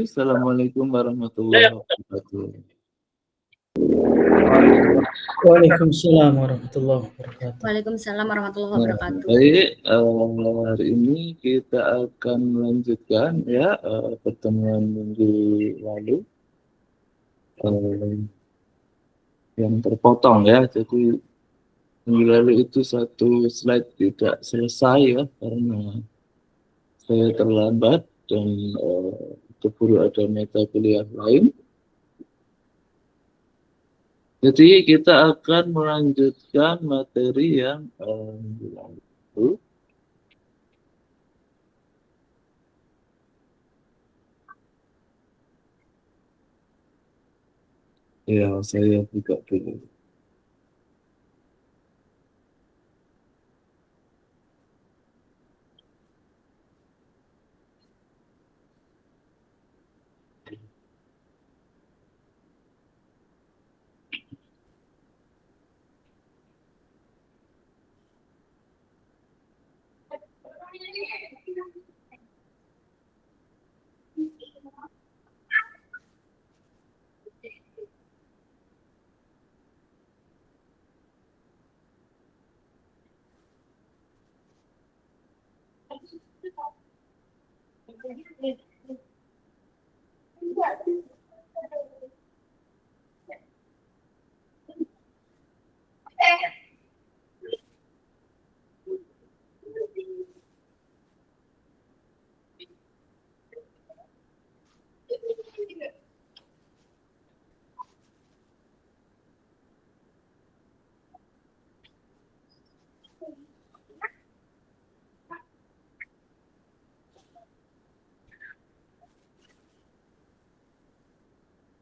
Assalamualaikum warahmatullahi wabarakatuh. Waalaikumsalam warahmatullahi wabarakatuh. Waalaikumsalam warahmatullahi wabarakatuh. Baik, hari ini kita akan melanjutkan ya pertemuan minggu lalu yang terpotong ya. Jadi minggu lalu itu satu slide tidak selesai ya karena saya terlambat dan keburu ada mata kuliah lain. Jadi kita akan melanjutkan materi yang minggu lalu. Ya, saya buka dulu.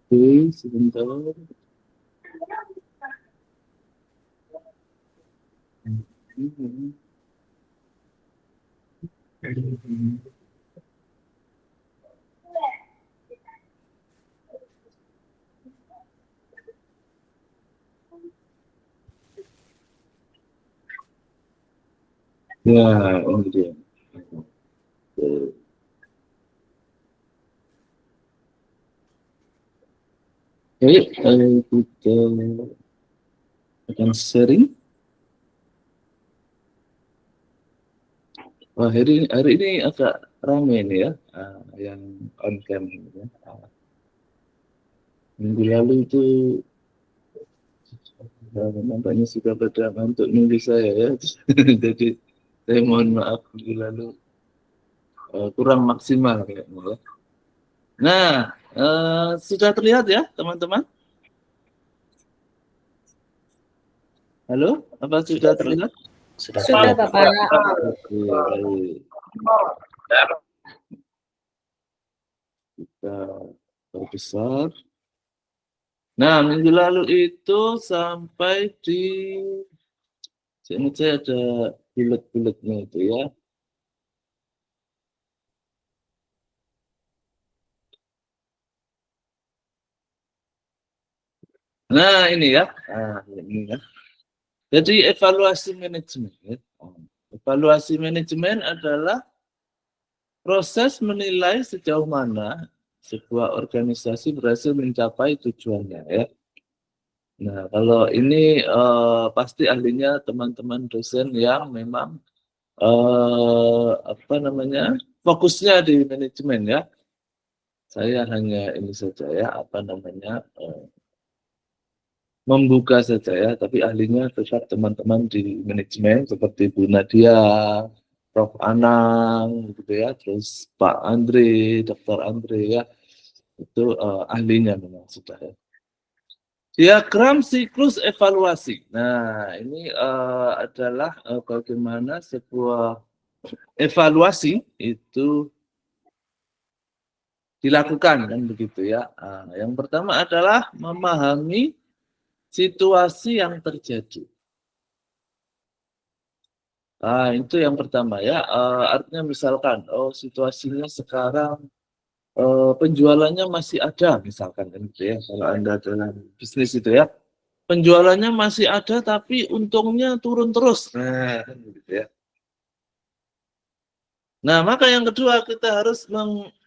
Oke, sebentar. Ya, ini dia. Oke, kita akan sharing. Wah, hari ini agak ramai nih ya, yang on cam ya. Minggu lalu itu nampaknya sudah pada ngantuk nunggu saya ya. Jadi saya mohon maaf minggu lalu kurang maksimal kayaknya ya. Nah, sudah terlihat ya teman-teman? Halo, apa sudah terlihat? Sudah Bapak. Kita perbesar. Nah, minggu lalu itu sampai di sini saya ada bulat-bulatnya itu ya. Nah, ini ya. Nah, ini ya. Jadi evaluasi manajemen. Ya. Evaluasi manajemen adalah proses menilai sejauh mana sebuah organisasi berhasil mencapai tujuannya ya. Nah, kalau ini pasti ahlinya teman-teman dosen yang memang fokusnya di manajemen ya. Saya hanya ini saja ya, membuka saja ya, tapi ahlinya tetap teman-teman di manajemen seperti Bu Nadia, Prof. Anang, gitu ya, terus Pak Andre, Dr. Andre ya, itu ahlinya memang sudah ya. Diagram siklus evaluasi. Nah, ini adalah bagaimana sebuah evaluasi itu dilakukan kan begitu ya. Yang pertama adalah memahami situasi yang terjadi. Nah, itu yang pertama ya. Artinya misalkan, situasinya sekarang penjualannya masih ada, misalkan kan gitu ya. Kalau Anda dalam bisnis itu ya, penjualannya masih ada tapi untungnya turun terus. Nah, kan begitu ya. Nah, maka yang kedua kita harus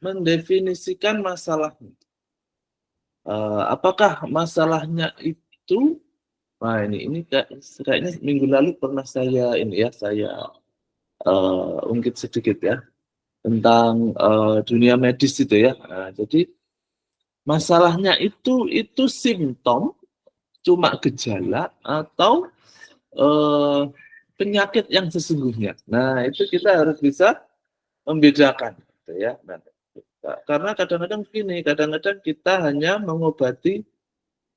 mendefinisikan masalah. Apakah masalahnya itu? Nah, ini kayaknya minggu lalu pernah saya ungkit sedikit ya tentang dunia medis itu ya. Nah, jadi masalahnya itu simptom, cuma gejala atau eh, penyakit yang sesungguhnya. Nah, itu kita harus bisa membedakan, gitu ya. Nah, karena kadang-kadang begini, kadang-kadang kita hanya mengobati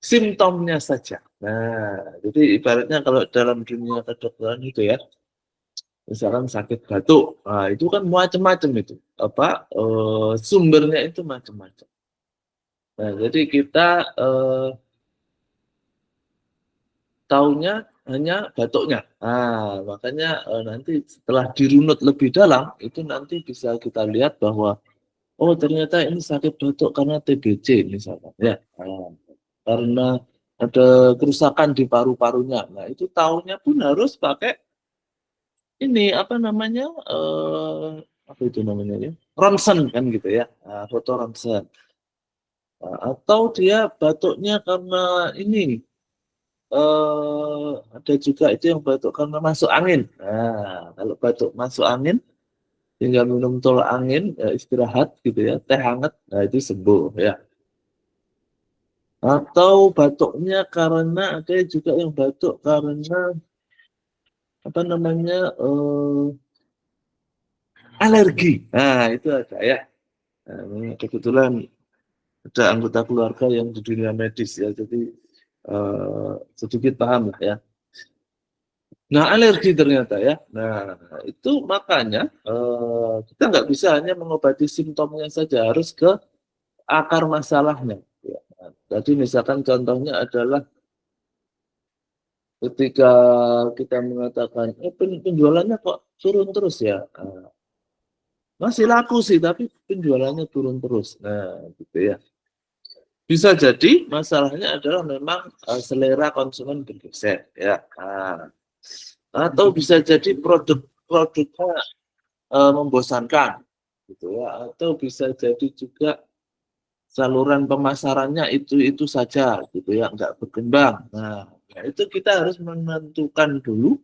simptomnya saja. Nah, jadi ibaratnya kalau dalam dunia kedokteran itu ya, misalkan sakit batuk, nah itu kan macam-macam itu, sumbernya itu macam-macam. Nah, jadi kita taunya hanya batuknya. Nah, makanya nanti setelah dirunut lebih dalam, itu nanti bisa kita lihat bahwa oh ternyata ini sakit batuk karena TBC misalkan ya. Nah, karena ada kerusakan di paru-parunya. Nah, itu taunya pun harus pakai ini apa namanya? Apa itu namanya ya? Ronsen kan gitu ya. Nah, foto ronsen. Nah, atau dia batuknya karena ini ada juga itu yang batuk karena masuk angin. Nah, kalau batuk masuk angin, tinggal minum tolak angin, ya istirahat gitu ya, teh hangat, nah itu sembuh ya. Atau batuknya karena ada juga yang batuk karena apa namanya alergi. Nah, itu ada ya. Nah, ini kebetulan ada anggota keluarga yang di dunia medis ya, jadi sedikit paham lah ya. Nah, alergi ternyata ya. Nah, itu makanya kita nggak bisa hanya mengobati simptomnya saja, harus ke akar masalahnya. Ya. Nah, jadi misalkan contohnya adalah ketika kita mengatakan, penjualannya kok turun terus ya. Nah, masih laku sih, tapi penjualannya turun terus. Nah, gitu ya. Bisa jadi masalahnya adalah memang selera konsumen bergeser ya. Nah, atau bisa jadi produknya membosankan gitu ya, atau bisa jadi juga saluran pemasarannya itu saja gitu ya, nggak berkembang. Nah, ya itu kita harus menentukan dulu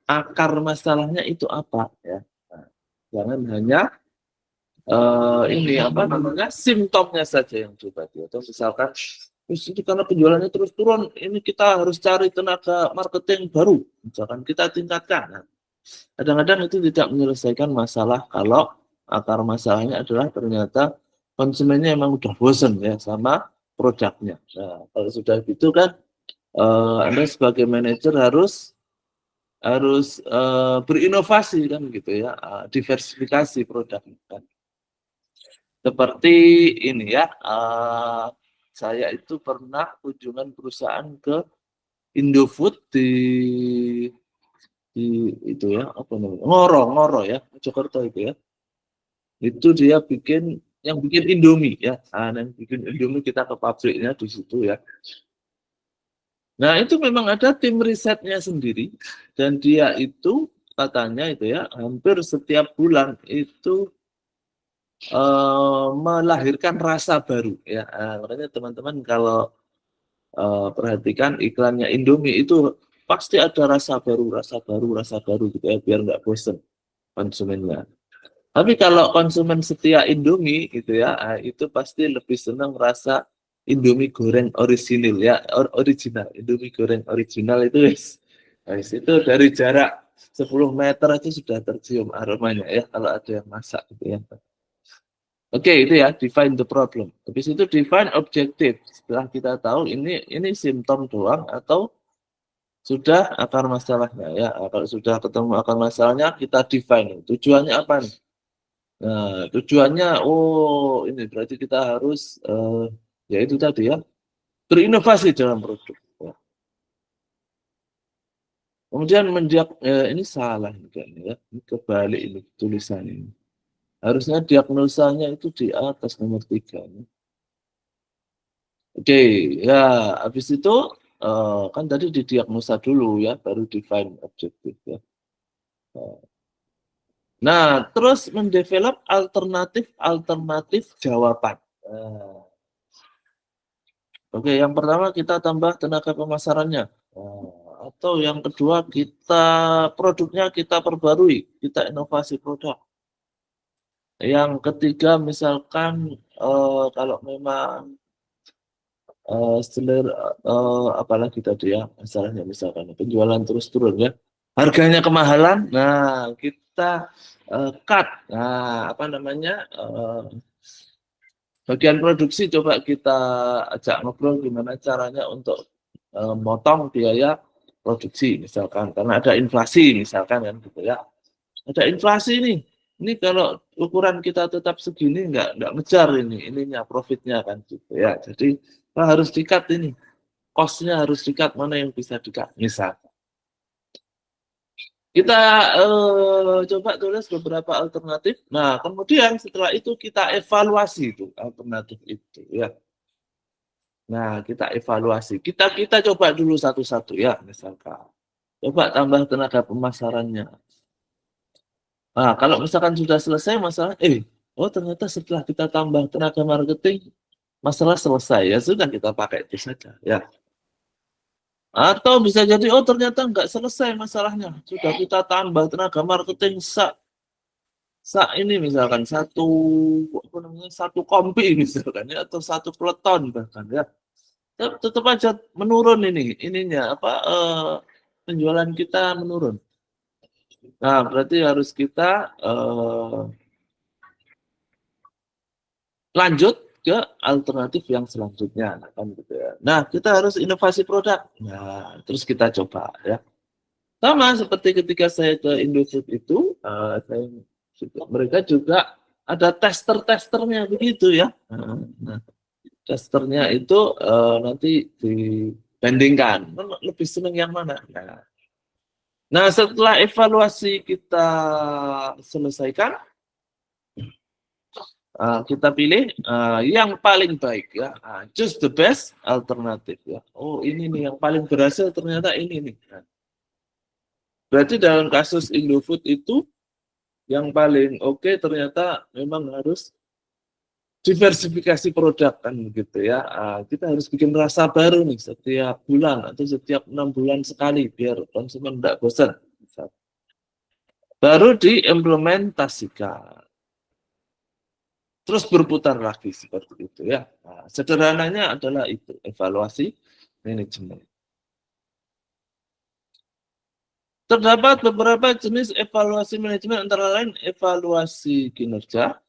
akar masalahnya itu apa ya. Nah, jangan hanya ini apa namanya simptomnya saja yang diobati, atau misalkan terus itu karena penjualannya terus turun, ini kita harus cari tenaga marketing baru, misalkan kita tingkatkan. Nah, kadang-kadang itu tidak menyelesaikan masalah kalau akar masalahnya adalah ternyata konsumennya emang udah bosen ya sama produknya. Nah, kalau sudah gitu kan Anda sebagai manajer harus berinovasi kan gitu ya, diversifikasi produknya kan. Seperti ini ya, saya itu pernah kunjungan perusahaan ke Indofood di itu ya, apa namanya? Ngoro ya, Jakarta itu ya. Itu dia yang bikin Indomie ya. Nah, yang bikin Indomie kita ke pabriknya di situ ya. Nah, itu memang ada tim risetnya sendiri dan dia itu katanya itu ya, hampir setiap bulan itu melahirkan rasa baru ya. Nah, makanya teman-teman kalau perhatikan iklannya Indomie itu pasti ada rasa baru gitu ya, biar nggak bosen konsumennya. Tapi kalau konsumen setia Indomie gitu ya, itu pasti lebih senang rasa Indomie goreng orisinil ya, original. Indomie goreng original itu itu dari jarak 10 meter aja sudah tercium aromanya ya kalau ada yang masak gitu ya. Oke, itu ya define the problem. Habis itu define objektif. Setelah kita tahu ini simptom doang atau sudah akar masalahnya ya. Kalau sudah ketemu akar masalahnya kita define. Tujuannya apa nih? Nah, tujuannya, ini berarti kita harus, ya itu tadi ya, berinovasi dalam produk. Ya. Kemudian ini salah juga nih ya, ini kebalik ini tulisan ini. Harusnya diagnosanya itu di atas nomor 3. Oke, ya, habis itu kan tadi didiagnosa dulu ya, baru define objektif ya. Nah, terus mendevelop alternatif jawaban. Oke, yang pertama kita tambah tenaga pemasarannya. Atau yang kedua produknya kita perbarui, kita inovasi produk. Yang ketiga misalkan kalau memang apalagi tadi ya masalahnya misalkan penjualan terus turun ya, harganya kemahalan. Nah, kita cut. Nah, apa namanya? Bagian produksi coba kita ajak ngobrol gimana caranya untuk motong biaya produksi misalkan karena ada inflasi misalkan kan gitu ya. Ada inflasi nih. Ini kalau ukuran kita tetap segini nggak ngejar ininya profitnya kan gitu ya. Jadi harus di-cut ini. Cost-nya harus di-cut, mana yang bisa di-cut misal. Kita coba tulis beberapa alternatif. Nah, kemudian setelah itu kita evaluasi itu alternatif itu ya. Nah, kita evaluasi. Kita coba dulu satu-satu ya, misalkan. Coba tambah tenaga pemasarannya. Nah, kalau misalkan sudah selesai masalah, ternyata setelah kita tambah tenaga marketing, masalah selesai. Ya sudah kita pakai itu saja ya. Atau bisa jadi, ternyata nggak selesai masalahnya. Sudah kita tambah tenaga marketing ini misalkan satu kompi misalkan ya, atau satu peleton bahkan ya. Tetap aja menurun ininya penjualan kita menurun. Nah, berarti harus kita lanjut ke alternatif yang selanjutnya kan gitu ya. Nah, kita harus inovasi produk. Nah, terus kita coba ya. Sama seperti ketika saya ke Indofood itu, mereka juga ada tester-testernya begitu ya. Nah, testernya itu nanti dibandingkan, lebih senang yang mana. Nah, setelah evaluasi kita selesaikan, kita pilih yang paling baik ya, choose the best alternatif ya. Oh, ini nih yang paling berhasil ternyata ini nih. Nah, berarti dalam kasus Indofood itu yang paling oke ternyata memang harus diversifikasi produk kan begitu ya. Kita harus bikin rasa baru nih setiap bulan atau setiap 6 bulan sekali biar konsumen tidak bosan. Baru diimplementasikan. Terus berputar lagi seperti itu ya. Nah, sederhananya adalah itu evaluasi manajemen. Terdapat beberapa jenis evaluasi manajemen antara lain evaluasi kinerja,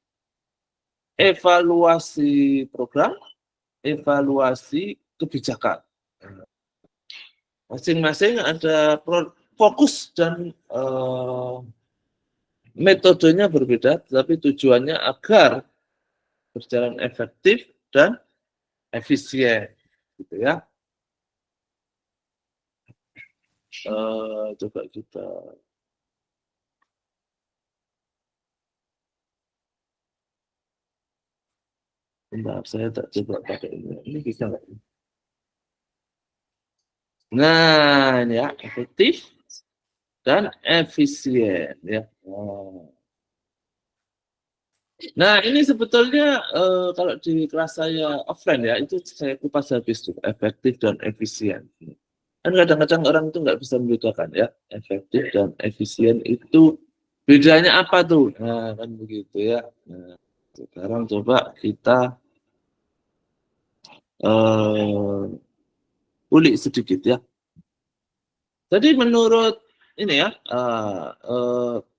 evaluasi program, evaluasi kebijakan. Masing-masing ada fokus dan metodenya berbeda, tapi tujuannya agar berjalan efektif dan efisien, gitu ya. Coba kita bentar, saya tak coba pakai ini bisa nggak? Nah, ini ya, efektif dan efisien ya. Nah, ini sebetulnya kalau di kelas saya offline ya, itu saya kupas habis tuh, efektif dan efisien. Kan kadang-kadang orang itu nggak bisa membedakan ya, efektif dan efisien itu bedanya apa tuh? Nah, kan begitu ya. Nah, sekarang coba kita ulik sedikit ya. Jadi menurut ini ya,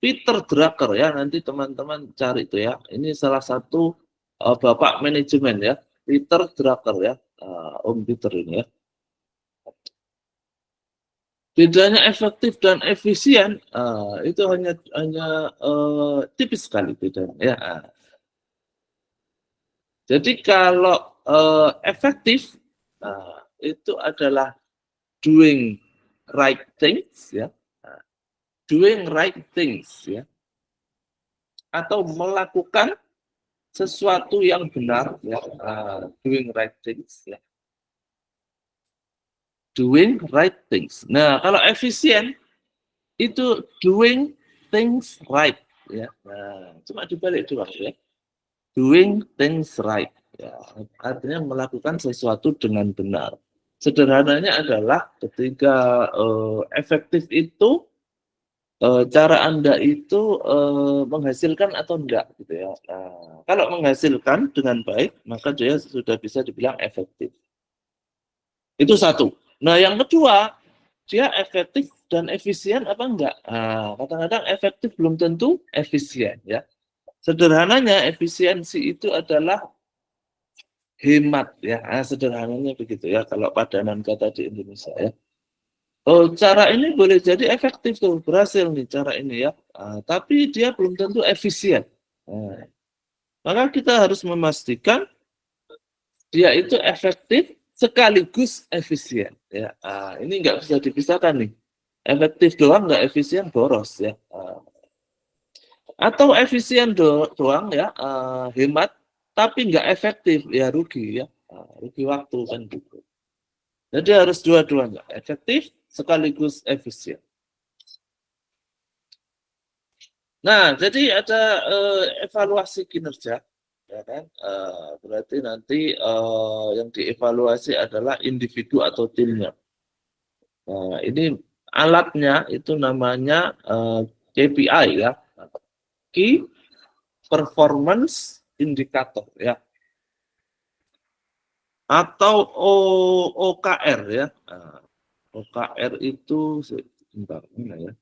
Peter Drucker ya, nanti teman-teman cari itu ya. Ini salah satu bapak manajemen ya, Peter Drucker ya, Om Peter ini ya. Bedanya efektif dan efisien itu hanya tipis sekali bedanya ya. Jadi kalau efektif itu adalah doing right things ya, doing right things ya, atau melakukan sesuatu yang benar ya, doing right things ya. doing right things. Nah, kalau efisien itu doing things right, ya. Nah, cuma dibalik doang ya. Doing things right, ya. Artinya melakukan sesuatu dengan benar. Sederhananya adalah ketika efektif itu cara Anda itu menghasilkan atau enggak gitu ya. Nah, kalau menghasilkan dengan baik, maka dia sudah bisa dibilang efektif. Itu satu. Nah, yang kedua, dia efektif dan efisien apa enggak? Nah, kadang-kadang efektif belum tentu efisien ya. Sederhananya efisiensi itu adalah hemat ya. Nah, sederhananya begitu ya kalau padanan kata di Indonesia ya. Oh, cara ini boleh jadi efektif tuh, berhasil nih cara ini ya. Tapi dia belum tentu efisien. Nah, maka kita harus memastikan dia itu efektif sekaligus efisien. Ya, ini nggak bisa dipisahkan nih. Efektif doang nggak efisien boros ya. Atau efisien doang ya, hemat tapi nggak efektif ya rugi ya. Rugi waktu kan gitu. Jadi harus dua-duanya, efektif sekaligus efisien. Nah, jadi ada evaluasi kinerja, ya kan? Berarti nanti yang dievaluasi adalah individu atau timnya. Ini alatnya itu namanya KPI ya, Key Performance Indicator ya, atau OKR ya. OKR itu sebentar mana ya?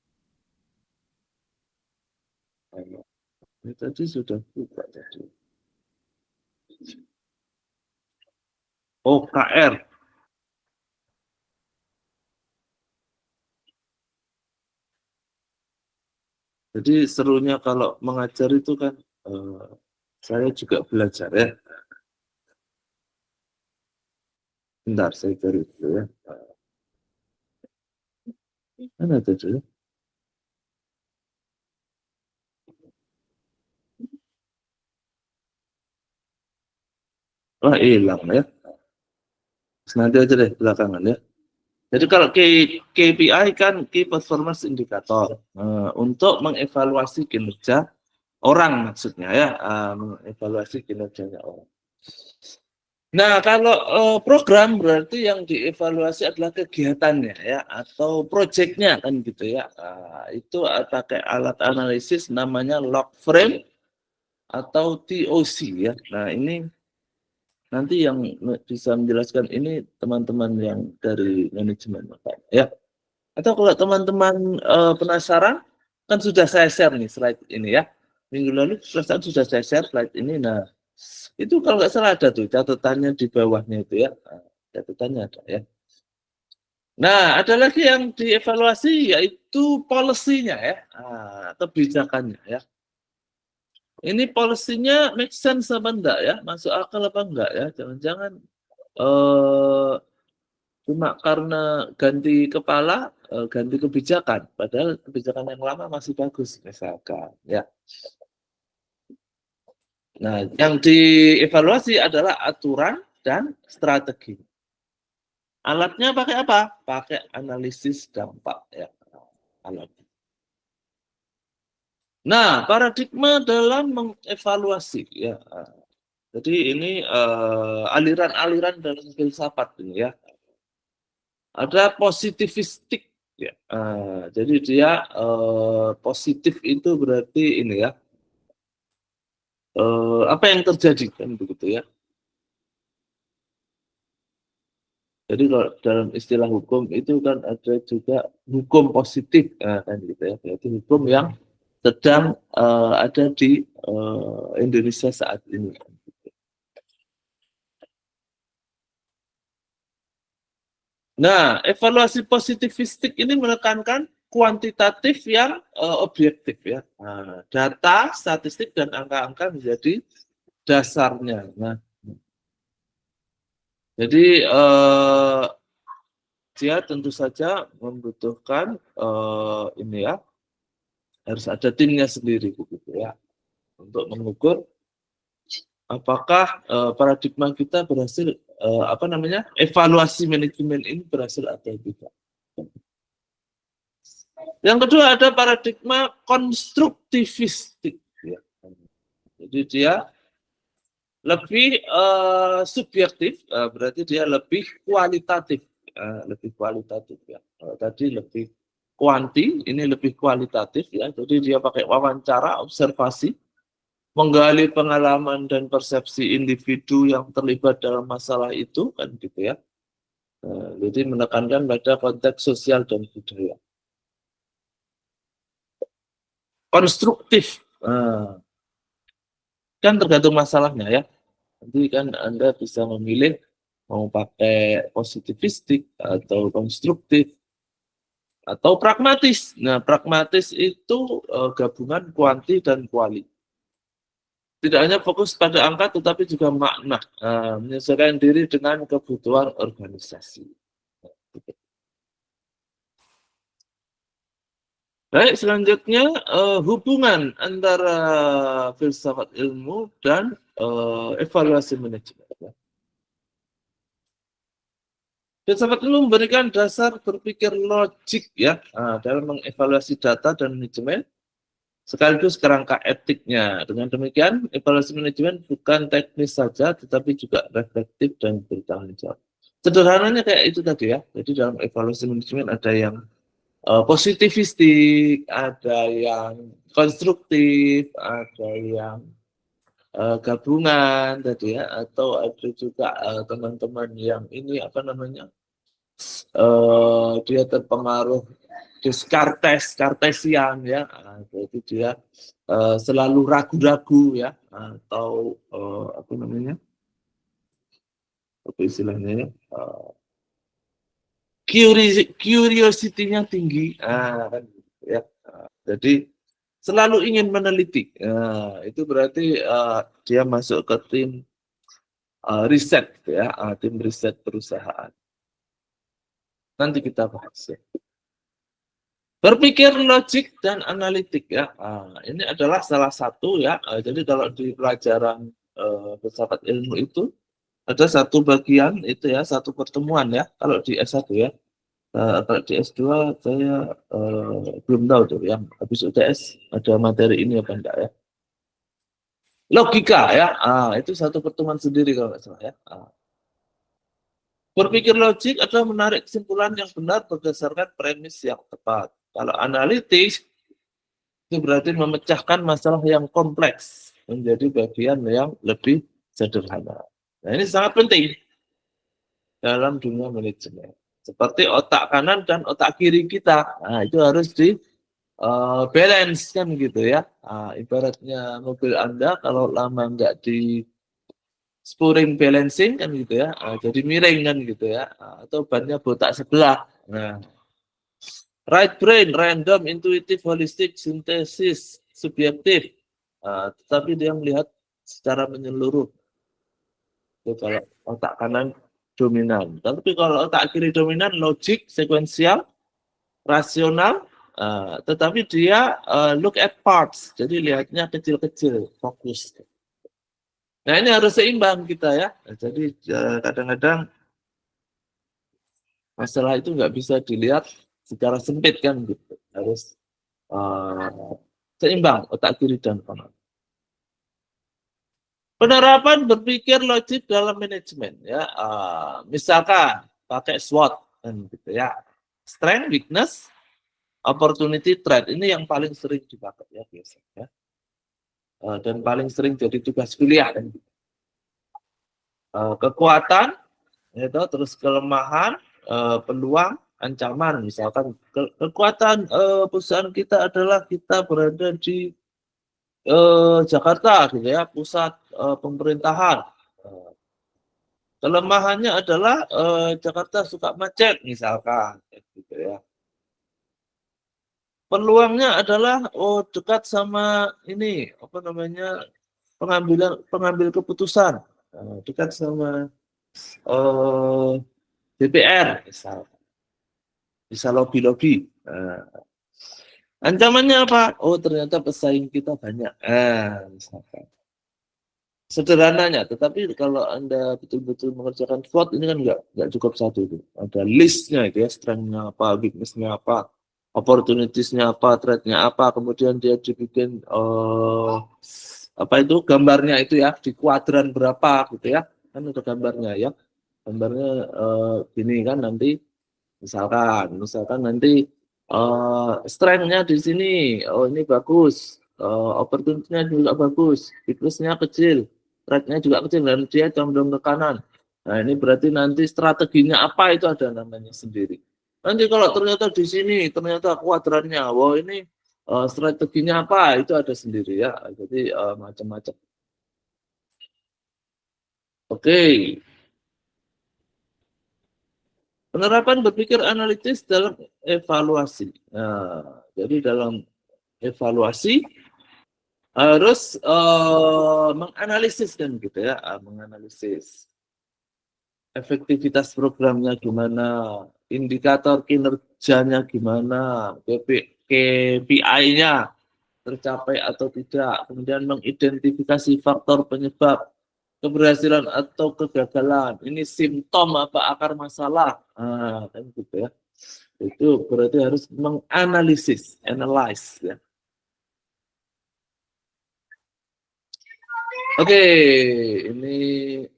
Ini tadi sudah buka tadi. OKR. Jadi serunya kalau mengajar itu kan saya juga belajar ya. Bentar, saya cari dulu ya. Mana tadi? Wah, hilang ya. Nanti aja deh belakangan ya. Jadi kalau KPI kan Key Performance Indicator, untuk mengevaluasi kinerja orang maksudnya ya, mengevaluasi kinerjanya orang. Nah, kalau program berarti yang dievaluasi adalah kegiatannya ya, atau proyeknya kan gitu ya. Itu pakai alat analisis namanya log frame atau TOC ya. Nah, ini nanti yang bisa menjelaskan ini teman-teman yang dari manajemen ya. Atau kalau teman-teman penasaran, kan sudah saya share nih slide ini ya. Minggu lalu sudah saya share slide ini. Nah, itu kalau nggak salah ada tuh catatannya di bawahnya itu ya. Catatannya ada ya. Nah, ada lagi yang dievaluasi yaitu policy-nya ya, kebijakannya ya. Ini policy-nya make sense apa enggak ya? Masuk akal apa enggak ya? Jangan-jangan cuma karena ganti kepala, ganti kebijakan, padahal kebijakan yang lama masih bagus misalkan ya. Nah, yang dievaluasi adalah aturan dan strategi. Alatnya pakai apa? Pakai analisis dampak ya. Alat. Nah, paradigma dalam mengevaluasi ya. Jadi ini aliran-aliran dalam filsafat ini ya. Ada positivistik ya. Jadi dia positif itu berarti ini ya. Apa yang terjadi kan begitu ya. Jadi kalau dalam istilah hukum itu kan ada juga hukum positif kan gitu ya. Berarti hukum yang sedang ada di Indonesia saat ini. Nah, evaluasi positivistik ini menekankan kuantitatif yang objektif ya. Nah, data, statistik dan angka-angka menjadi dasarnya. Nah, jadi dia tentu saja membutuhkan ini ya, harus ada timnya sendiri begitu ya, untuk mengukur apakah paradigma kita berhasil evaluasi manajemen ini berhasil atau tidak. Yang kedua ada paradigma konstruktivistik. Ya. Jadi dia lebih subjektif, berarti dia lebih kualitatif, ya. Tadi lebih kuanti, ini lebih kualitatif ya. Jadi dia pakai wawancara, observasi, menggali pengalaman dan persepsi individu yang terlibat dalam masalah itu, kan gitu ya. Jadi menekankan pada konteks sosial dan budaya. Konstruktif, kan tergantung masalahnya ya. Nanti kan Anda bisa memilih mau pakai positivistik atau konstruktif atau pragmatis. Nah, pragmatis itu gabungan kuanti dan kuali. Tidak hanya fokus pada angka tetapi juga makna, menyesuaikan diri dengan kebutuhan organisasi. Baik, selanjutnya hubungan antara filsafat ilmu dan evaluasi manajemen. Filsafat ilmu memberikan dasar berpikir logik ya dalam mengevaluasi data dan manajemen, sekaligus kerangka etiknya. Dengan demikian, evaluasi manajemen bukan teknis saja, tetapi juga reflektif dan bertanggung jawab. Sederhananya kayak itu tadi ya. Jadi dalam evaluasi manajemen ada yang positivistik, ada yang konstruktif, ada yang gabungan tadi ya, atau ada juga teman-teman yang ini dia terpengaruh Kartesian ya, jadi dia selalu ragu-ragu ya, atau apa istilahnya ya, curiosity-nya tinggi, kan gitu ya. Jadi selalu ingin meneliti. Itu berarti dia masuk ke tim riset ya, tim riset perusahaan. Nanti kita bahas ya. Berpikir logik dan analitik ya. Ini adalah salah satu ya. Jadi kalau di pelajaran filsafat ilmu itu ada satu bagian itu ya, satu pertemuan ya. Kalau di S1 ya. Kalau di S2 saya belum tahu tuh yang habis UTS ada materi ini apa enggak ya. Logika ya. Itu satu pertemuan sendiri kalau nggak salah ya. Berpikir logik adalah menarik kesimpulan yang benar berdasarkan premis yang tepat. Kalau analitis, itu berarti memecahkan masalah yang kompleks menjadi bagian yang lebih sederhana. Nah, ini sangat penting dalam dunia manajemen. Seperti otak kanan dan otak kiri kita. Nah, itu harus di balance kan gitu ya. Ibaratnya mobil Anda kalau lama nggak di spring balancing kan gitu ya, jadi miring kan gitu ya, atau bannya botak sebelah. Nah, right brain, random, intuitif, holistik, sintesis, subjektif, tetapi dia melihat secara menyeluruh. Itu kalau otak kanan dominan, tapi kalau otak kiri dominan, logik, sekuensial, rasional, tetapi dia look at parts, jadi lihatnya kecil-kecil, fokus. Nah, ini harus seimbang kita ya. Jadi kadang-kadang masalah itu nggak bisa dilihat secara sempit kan gitu. Harus seimbang otak kiri dan kanan. Penerapan berpikir logik dalam manajemen ya. Misalkan pakai SWOT kan gitu ya. Strength, weakness, opportunity, threat. Ini yang paling sering dipakai ya biasanya. Dan paling sering jadi tugas kuliah kan gitu. Kekuatan, itu terus kelemahan, peluang, ancaman. Misalkan kekuatan perusahaan kita adalah kita berada di Jakarta gitu ya, pusat pemerintahan. Kelemahannya adalah Jakarta suka macet misalkan gitu ya. Peluangnya adalah dekat sama ini pengambil keputusan, dekat sama DPR misalkan. Bisa lobby-lobby. Ancamannya apa? Oh, ternyata pesaing kita banyak. Misalkan. sederhananya. Tetapi kalau Anda betul-betul mengerjakan SWOT ini kan nggak cukup satu itu. Ada listnya itu ya, strength-nya apa, weakness-nya apa, opportunities-nya apa, threat-nya apa, kemudian dia dibikin apa itu gambarnya itu ya di kuadran berapa gitu ya, kan ada gambarnya ya, gambarnya gini kan nanti misalkan nanti strength-nya di sini, oh ini bagus, opportunity-nya juga bagus, weakness-nya kecil, threat-nya juga kecil dan dia condong ke kanan. Nah ini berarti nanti strateginya apa itu ada namanya sendiri. Nanti kalau ternyata di sini ternyata kuadrannya, wah ini strateginya apa itu ada sendiri ya. Jadi macam-macam. Oke. Penerapan berpikir analitis dalam evaluasi. Nah, jadi dalam evaluasi harus menganalisis kan gitu ya, menganalisis efektivitas programnya gimana, indikator kinerjanya gimana, KPI-nya tercapai atau tidak, kemudian mengidentifikasi faktor penyebab keberhasilan atau kegagalan. Ini simptom apa akar masalah, kan gitu ya. Itu berarti harus menganalisis, analyze ya. Oke, ini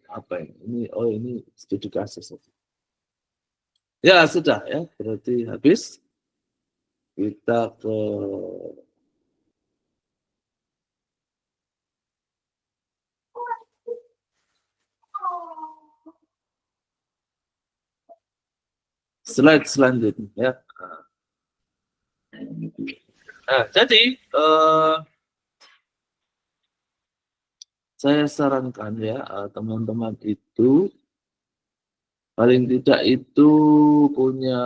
apa ini? Oh ini studi kasus. Ya sudah ya, berarti habis. Kita ke slide selanjutnya ya. Nah, jadi saya sarankan ya teman-teman itu paling tidak itu punya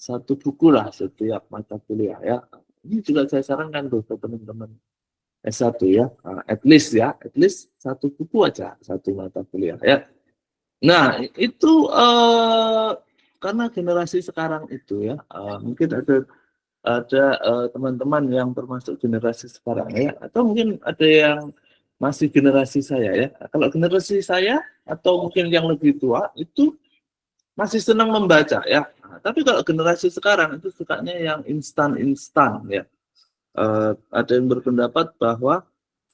satu buku lah setiap mata kuliah ya. Ini juga saya sarankan tuh ke teman-teman S1 ya, at least satu buku aja, satu mata kuliah ya. Nah, itu karena generasi sekarang itu ya, mungkin ada teman-teman yang termasuk generasi sekarang ya, atau mungkin ada yang masih generasi saya ya. Kalau generasi saya atau mungkin yang lebih tua itu masih senang membaca ya. Nah, tapi kalau generasi sekarang itu sukanya yang instan-instan ya. Ada yang berpendapat bahwa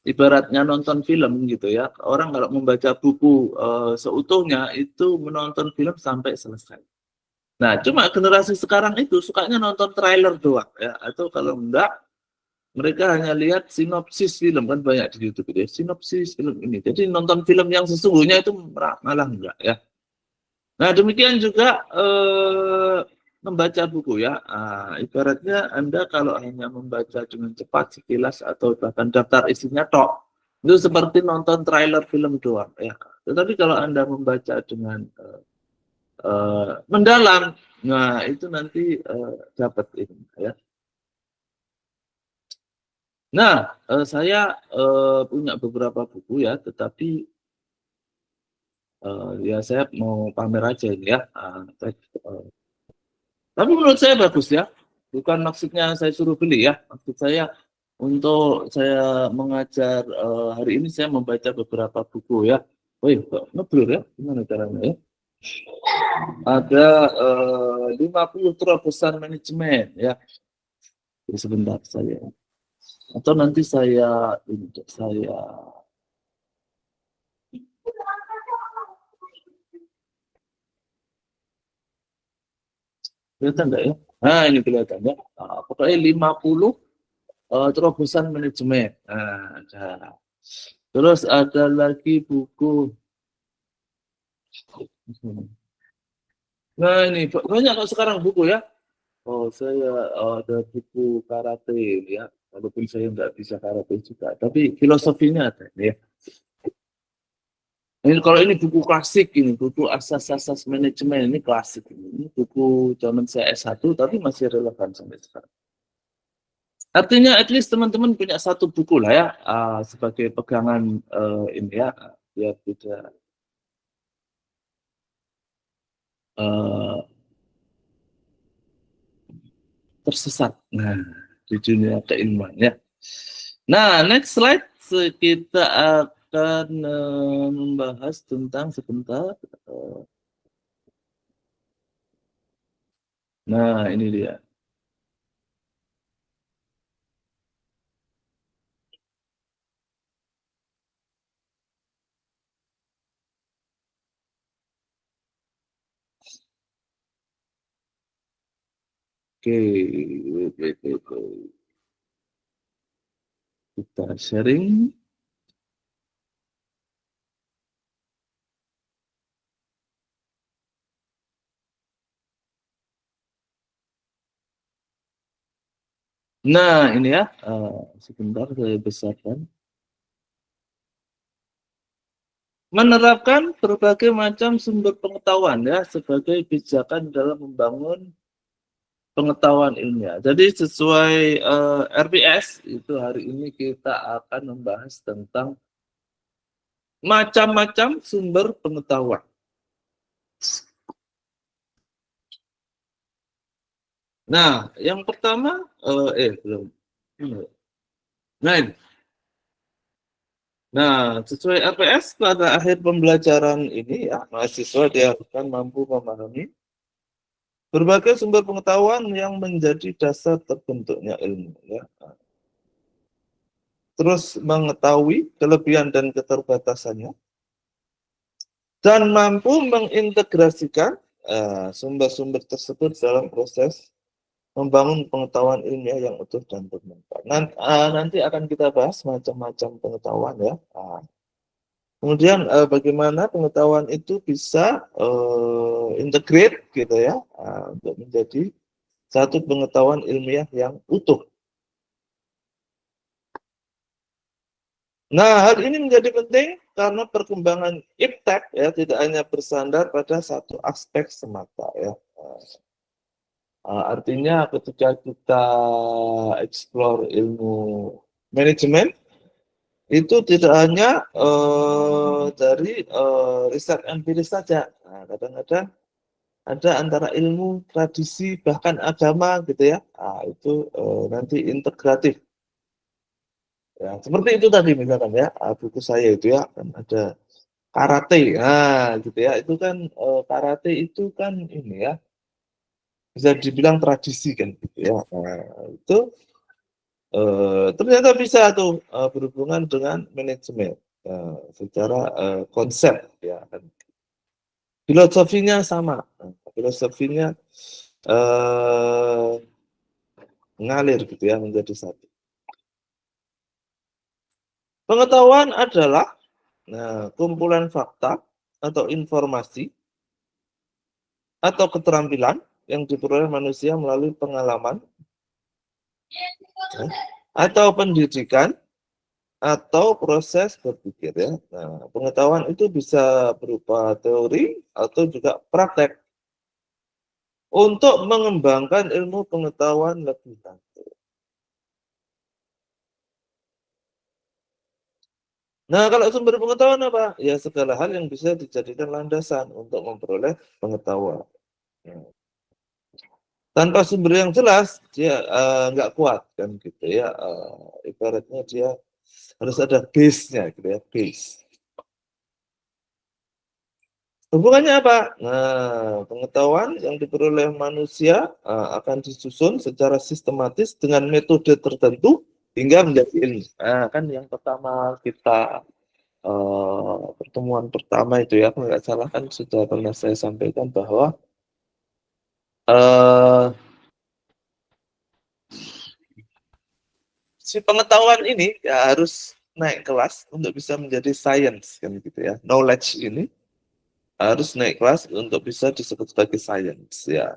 ibaratnya nonton film gitu ya. Orang kalau membaca buku seutuhnya itu menonton film sampai selesai. Nah, cuma generasi sekarang itu sukanya nonton trailer doang ya, atau kalau enggak mereka hanya lihat sinopsis film, kan banyak di YouTube ya, sinopsis film ini. Jadi nonton film yang sesungguhnya itu malah enggak ya. Nah, demikian juga membaca buku ya. Ibaratnya Anda kalau hanya membaca dengan cepat sekilas atau bahkan daftar isinya tok, itu seperti nonton trailer film doang ya. Tetapi kalau Anda membaca dengan mendalam, nah itu nanti dapat ini ya. Nah, saya punya beberapa buku ya, tetapi ya saya mau pamer aja ini ya. Tapi menurut saya bagus ya. Bukan maksudnya saya suruh beli ya. Maksud saya untuk saya mengajar hari ini saya membaca beberapa buku ya. Wih, kok ngeblur ya? Gimana caranya ya? Ada 50 terobosan manajemen ya. Jadi sebentar saya. Atau nanti saya kelihatan enggak ya? Nah, ini kelihatan ya. Pokoknya 50 terobosan manajemen. Nah, ada. Terus ada lagi buku. Nah, ini banyak kok sekarang buku ya. Oh, saya ada buku karate ya. Walaupun saya nggak bisa karate juga, tapi filosofinya ada ya. Ini kalau ini buku klasik ini, buku asas-asas manajemen ini klasik ini. Ini buku zaman saya S1 tapi masih relevan sampai sekarang. Artinya at least teman-teman punya satu buku lah ya sebagai pegangan ini ya, biar tidak tersesat. Nah, di dunia keilmuan ya. Nah, next slide kita akan membahas tentang sebentar. Nah, ini dia. Oke, wait. Kita sharing. Nah, ini ya. Sebentar saya besarkan. Menerapkan berbagai macam sumber pengetahuan ya sebagai pijakan dalam membangun pengetahuan ilmiah. Jadi sesuai RPS itu hari ini kita akan membahas tentang macam-macam sumber pengetahuan. Nah, yang pertama belum. Nah, ini. Nah, sesuai RPS pada akhir pembelajaran ini ya, mahasiswa diharuskan mampu memahami berbagai sumber pengetahuan yang menjadi dasar terbentuknya ilmu ya. Terus mengetahui kelebihan dan keterbatasannya dan mampu mengintegrasikan sumber-sumber tersebut dalam proses membangun pengetahuan ilmiah yang utuh dan bermanfaat. Nanti akan kita bahas macam-macam pengetahuan ya. Kemudian bagaimana pengetahuan itu bisa integrate gitu ya untuk menjadi satu pengetahuan ilmiah yang utuh. Nah, hal ini menjadi penting karena perkembangan iptek ya tidak hanya bersandar pada satu aspek semata ya. Artinya ketika kita explore ilmu manajemen itu tidak hanya dari riset empiris saja. Nah, kadang-kadang ada antara ilmu, tradisi, bahkan agama gitu ya. Itu nanti integratif. Ya, seperti itu tadi misalkan ya, buku saya itu ya kan ada karate. Nah, gitu ya. Itu kan karate itu kan ini ya bisa dibilang tradisi kan gitu ya. Nah, itu ternyata bisa tuh berhubungan dengan manajemen secara konsep ya kan. Filosofinya sama, filosofinya mengalir gitu ya menjadi satu. Pengetahuan adalah kumpulan fakta atau informasi atau keterampilan yang diperoleh manusia melalui pengalaman atau pendidikan atau proses berpikir ya. Nah, pengetahuan itu bisa berupa teori atau juga praktek untuk mengembangkan ilmu pengetahuan lebih lanjut. Nah, kalau sumber pengetahuan apa? Ya segala hal yang bisa dijadikan landasan untuk memperoleh pengetahuan. Tanpa sumber yang jelas, dia nggak kuat kan gitu ya. Ibaratnya dia harus ada base-nya gitu ya, base. Hubungannya apa? Nah, pengetahuan yang diperoleh manusia akan disusun secara sistematis dengan metode tertentu hingga menjadi ilmu. Nah, kan yang pertama kita pertemuan pertama itu ya, kalau nggak salah kan sudah pernah saya sampaikan bahwa si pengetahuan ini ya harus naik kelas untuk bisa menjadi science kan gitu ya. Knowledge ini harus naik kelas untuk bisa disebut sebagai science ya.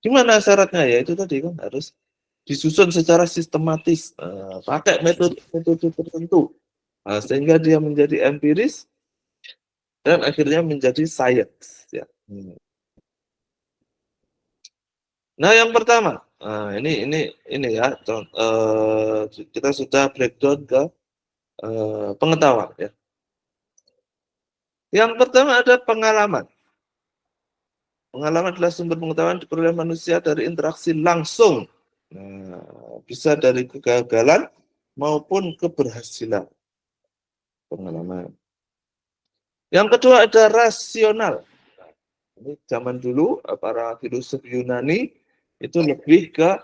Gimana syaratnya ya itu tadi kan harus disusun secara sistematis pakai metode tertentu sehingga dia menjadi empiris dan akhirnya menjadi science ya. Nah yang pertama ini ya kita sudah breakdown ke pengetahuan ya. Yang pertama ada pengalaman. Pengalaman adalah sumber pengetahuan diperoleh manusia dari interaksi langsung. Bisa dari kegagalan maupun keberhasilan. pengalaman. Yang kedua ada rasional. Ini zaman dulu para filosof Yunani itu lebih ke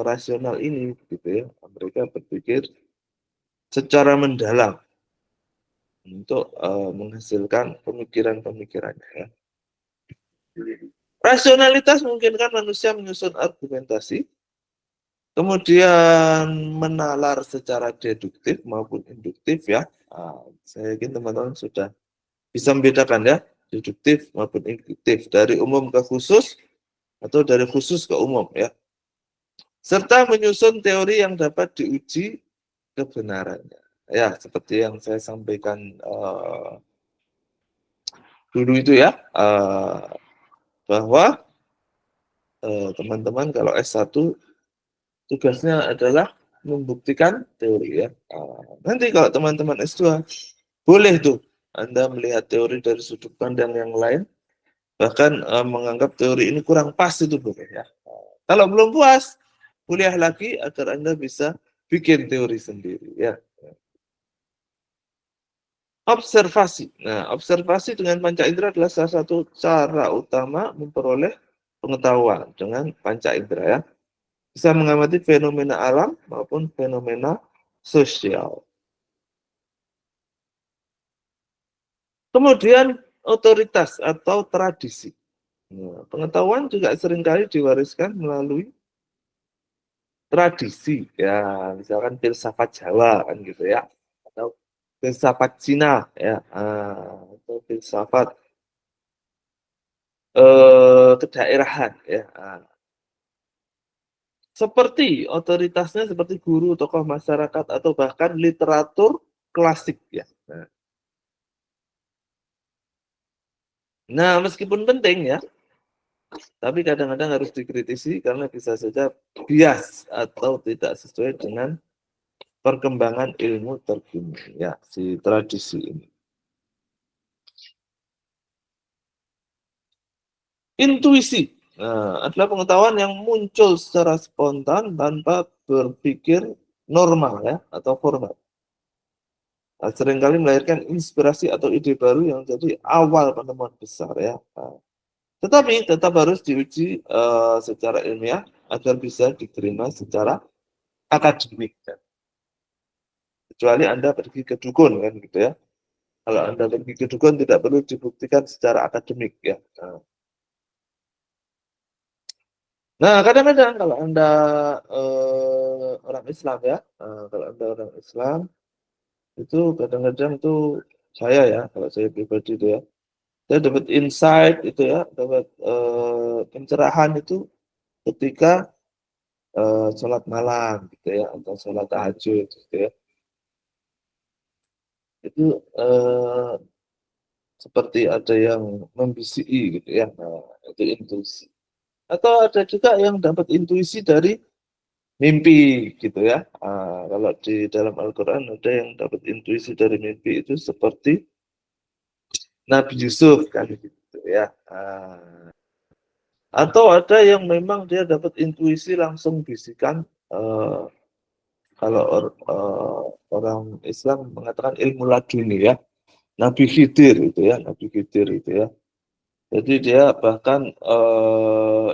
rasional ini, gitu ya. Mereka berpikir secara mendalam untuk menghasilkan pemikiran-pemikirannya. Ya. Rasionalitas memungkinkan manusia menyusun argumentasi, kemudian menalar secara deduktif maupun induktif ya. Saya yakin teman-teman sudah bisa membedakan ya, deduktif maupun induktif, dari umum ke khusus atau dari khusus ke umum ya. Serta menyusun teori yang dapat diuji kebenarannya. Ya, seperti yang saya sampaikan dulu itu ya, bahwa teman-teman kalau S1 tugasnya adalah membuktikan teori ya. Nanti kalau teman-teman S2 boleh tuh Anda melihat teori dari sudut pandang yang lain, bahkan menganggap teori ini kurang pas itu boleh ya. Kalau belum puas, kuliah lagi agar Anda bisa bikin teori sendiri ya. Observasi. Nah, observasi dengan panca indera adalah salah satu cara utama memperoleh pengetahuan dengan panca indera ya. Bisa mengamati fenomena alam maupun fenomena sosial. Kemudian otoritas atau tradisi. Nah, pengetahuan juga seringkali diwariskan melalui tradisi ya, misalkan filsafat Jawa kan gitu ya, atau filsafat Cina ya, atau filsafat kedaerahan ya. Seperti otoritasnya seperti guru, tokoh masyarakat, atau bahkan literatur klasik ya. Nah, meskipun penting ya, tapi kadang-kadang harus dikritisi karena bisa saja bias atau tidak sesuai dengan perkembangan ilmu terkini ya, si tradisi ini. Intuisi adalah pengetahuan yang muncul secara spontan tanpa berpikir normal ya atau formal. Seringkali melahirkan inspirasi atau ide baru yang jadi awal penemuan besar ya. Tetapi tetap harus diuji secara ilmiah agar bisa diterima secara akademik. Ya. Kecuali Anda pergi ke dukun kan gitu ya. Kalau Anda pergi ke dukun tidak perlu dibuktikan secara akademik ya. Nah, kadang-kadang kalau Anda orang Islam ya, kalau Anda orang Islam itu kadang-kadang tuh saya ya, kalau saya pribadi itu ya, saya dapat insight itu ya, dapat pencerahan itu ketika sholat malam gitu ya, atau sholat tahajud gitu ya. Itu seperti ada yang membisiki gitu ya, itu intuisi. Atau ada juga yang dapat intuisi dari mimpi gitu ya. Kalau di dalam Al-Quran ada yang dapat intuisi dari mimpi itu seperti Nabi Yusuf kan gitu ya. Atau ada yang memang dia dapat intuisi langsung bisikan kalau orang Islam mengatakan ilmu laduni ya. Nabi Khidir itu ya, Nabi Khidir itu ya. Jadi dia bahkan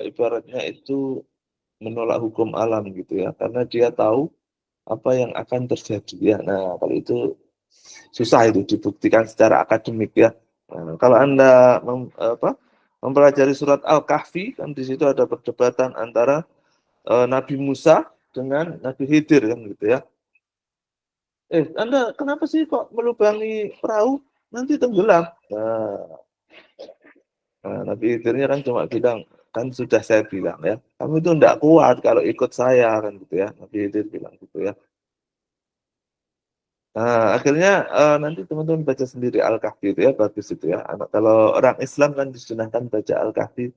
ibaratnya itu menolak hukum alam gitu ya, karena dia tahu apa yang akan terjadi ya. Nah, kalau itu susah itu dibuktikan secara akademik ya. Nah, kalau Anda mempelajari surat Al-Kahfi, kan di situ ada perdebatan antara Nabi Musa dengan Nabi Khidir kan gitu ya. Anda kenapa sih kok melubangi perahu? Nanti tenggelam. Nah, Nabi Khidirnya kan cuma bilang, kan sudah saya bilang ya, kamu itu tidak kuat kalau ikut saya kan gitu ya. Nabi Khidir bilang gitu ya. Nah, akhirnya nanti teman-teman baca sendiri Al-Kahfi itu ya, bagus itu ya. Kalau orang Islam kan disunahkan baca Al-Kahfi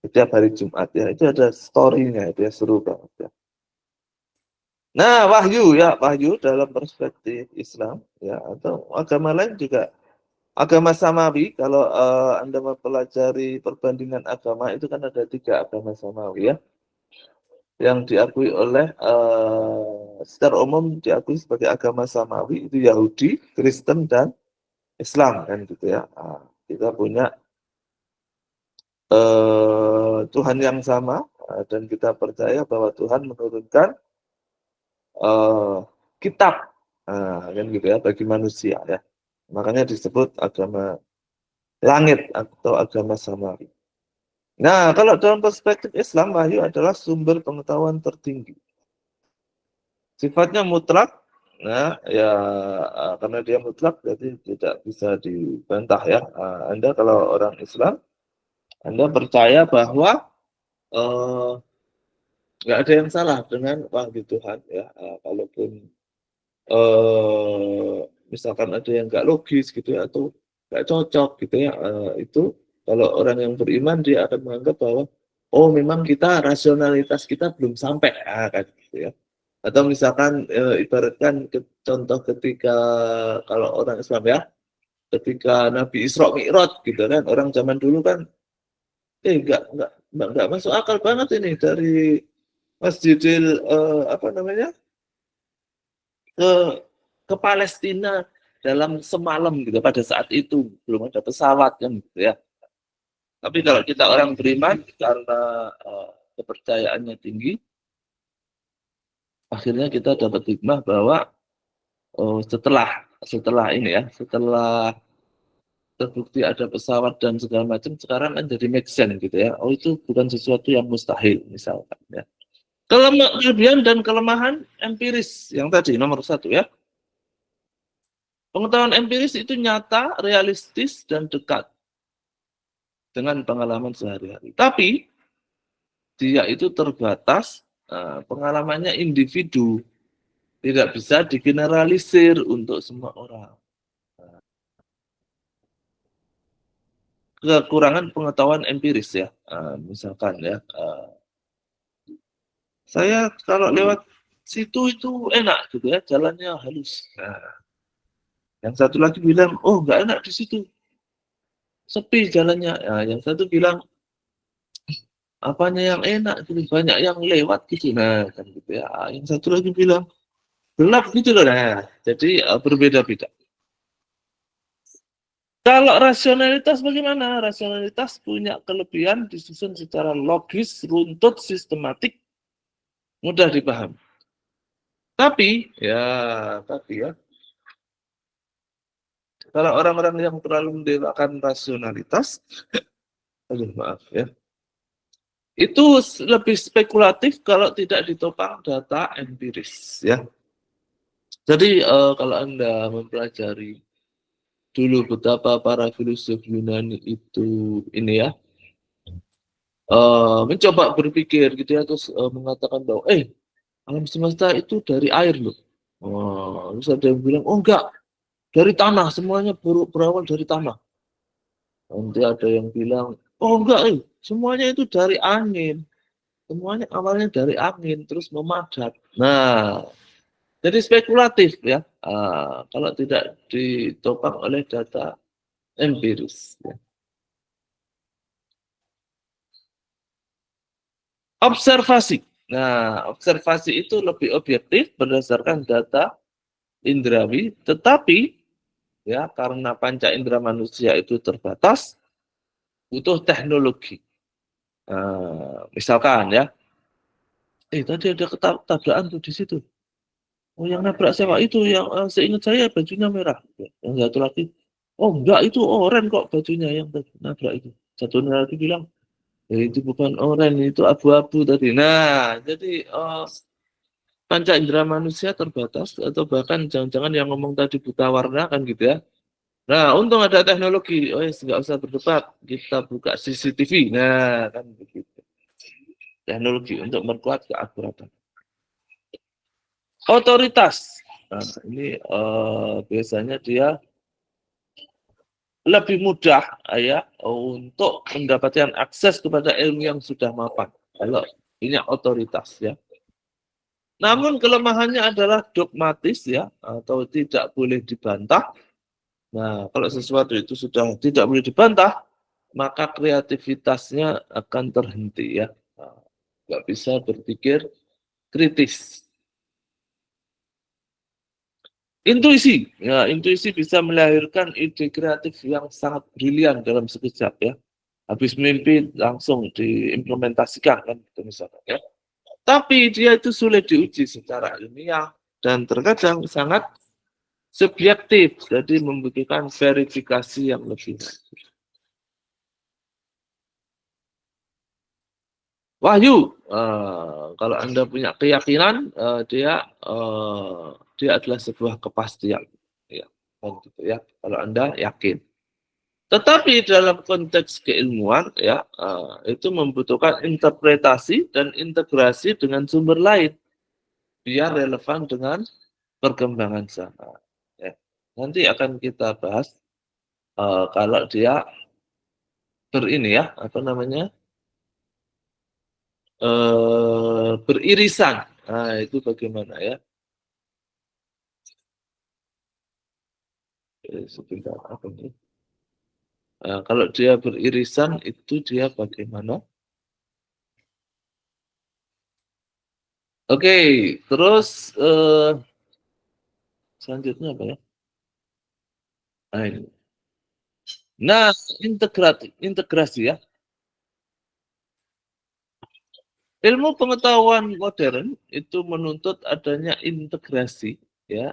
setiap hari Jumat ya. Itu ada story-nya itu ya, seru banget ya. Nah, wahyu ya, wahyu dalam perspektif Islam ya, atau agama lain juga, agama samawi. Kalau Anda mempelajari perbandingan agama itu kan ada 3 agama samawi ya. yang diakui oleh secara umum diakui sebagai agama samawi itu Yahudi, Kristen dan Islam kan gitu ya. Kita punya Tuhan yang sama dan kita percaya bahwa Tuhan menurunkan kitab kan gitu ya bagi manusia ya. Makanya disebut agama langit atau agama samawi. Nah, kalau dalam perspektif Islam, wahyu adalah sumber pengetahuan tertinggi. Sifatnya mutlak, nah ya karena dia mutlak berarti tidak bisa dibantah ya. Anda kalau orang Islam, Anda percaya bahwa nggak ada yang salah dengan wahyu Tuhan ya. Kalaupun misalkan ada yang nggak logis gitu ya atau nggak cocok gitu ya, itu kalau orang yang beriman dia akan menganggap bahwa oh memang kita rasionalitas kita belum sampai kan gitu ya. Atau misalkan ibaratkan contoh ketika kalau orang Islam ya, ketika Nabi Isra Mi'raj gitu kan, orang zaman dulu kan nggak masuk akal banget ini dari Masjidil apa namanya ke ke Palestina dalam semalam gitu pada saat itu belum ada pesawat kan gitu ya. Tapi kalau kita orang beriman karena kepercayaannya tinggi, akhirnya kita dapat hikmah bahwa setelah ini ya, setelah terbukti ada pesawat dan segala macam, sekarang kan jadi make sense gitu ya. Oh itu bukan sesuatu yang mustahil misalkan ya. Kelebihan dan kelemahan empiris yang tadi nomor 1 ya. Pengetahuan empiris itu nyata, realistis, dan dekat dengan pengalaman sehari-hari. Tapi dia itu terbatas, pengalamannya individu, tidak bisa digeneralisir untuk semua orang. Kekurangan pengetahuan empiris ya, misalkan ya, saya kalau lewat situ itu enak gitu ya, jalannya halus. Nah, yang satu lagi bilang, oh nggak enak di situ, sepi jalannya. Nah, yang satu bilang, apanya yang enak, gitu, banyak yang lewat gitu. Nah, kan gitu ya. Yang satu lagi bilang, gelap gitu loh. Nah, jadi berbeda-beda. Kalau rasionalitas bagaimana? Rasionalitas punya kelebihan disusun secara logis, runtut, sistematik, mudah dipahami. Tapi ya, kalau orang-orang yang terlalu mendewakan rasionalitas, aduh maaf ya, itu lebih spekulatif kalau tidak ditopang data empiris ya. Jadi kalau Anda mempelajari dulu betapa para filsuf Yunani itu ini ya, mencoba berpikir gitu ya, terus mengatakan bahwa alam semesta itu dari air loh. Terus ada yang bilang, oh enggak, dari tanah, semuanya berawal dari tanah. Nanti ada yang bilang, oh enggak, semuanya itu dari angin. Semuanya awalnya dari angin, terus memadat. Nah, jadi spekulatif ya, kalau tidak ditopang oleh data empiris. Ya. Observasi. Nah, observasi itu lebih objektif berdasarkan data indrawi, tetapi ya karena panca indera manusia itu terbatas, butuh teknologi. Misalkan ya, tadi ada ketabrakan tuh di situ. Oh, yang nabrak sewa itu yang seingat saya bajunya merah. Yang satu lagi, oh enggak itu oranye kok bajunya yang nabrak itu. Satu lagi bilang, itu bukan oranye, itu abu-abu tadi. Nah, jadi panca indera manusia terbatas atau bahkan jangan-jangan yang ngomong tadi buta warna kan gitu ya. Nah, untung ada teknologi. Oh, ya, nggak usah berdebat. Kita buka CCTV. Nah, kan begitu. Teknologi untuk memperkuat keakuratan. Otoritas. Nah, ini biasanya dia lebih mudah ya untuk mendapatkan akses kepada ilmu yang sudah mapan. Kalau ini otoritas ya. Namun kelemahannya adalah dogmatis ya, atau tidak boleh dibantah. Nah, kalau sesuatu itu sudah tidak boleh dibantah, maka kreativitasnya akan terhenti ya. nggak bisa berpikir kritis. Intuisi, ya intuisi bisa melahirkan ide kreatif yang sangat brilian dalam sekejap ya. Habis mimpi langsung diimplementasikan kan, gitu misalkan ya. Tapi dia itu sulit diuji secara ilmiah dan terkadang sangat subjektif, jadi membutuhkan verifikasi yang lebih lanjut. Wahyu, kalau Anda punya keyakinan, dia adalah sebuah kepastian, ya, kan gitu ya. Kalau Anda yakin. Tetapi dalam konteks keilmuan, ya, itu membutuhkan interpretasi dan integrasi dengan sumber lain, biar relevan dengan perkembangan zaman. Ya. Nanti akan kita bahas kalau dia berini ya, apa namanya? Beririsan. Nah, itu bagaimana ya? Sebentar apa ini? Kalau dia beririsan itu dia bagaimana? Oke, terus selanjutnya apa ya? Nah, ini. Nah, integrasi ya. Ilmu pengetahuan modern itu menuntut adanya integrasi ya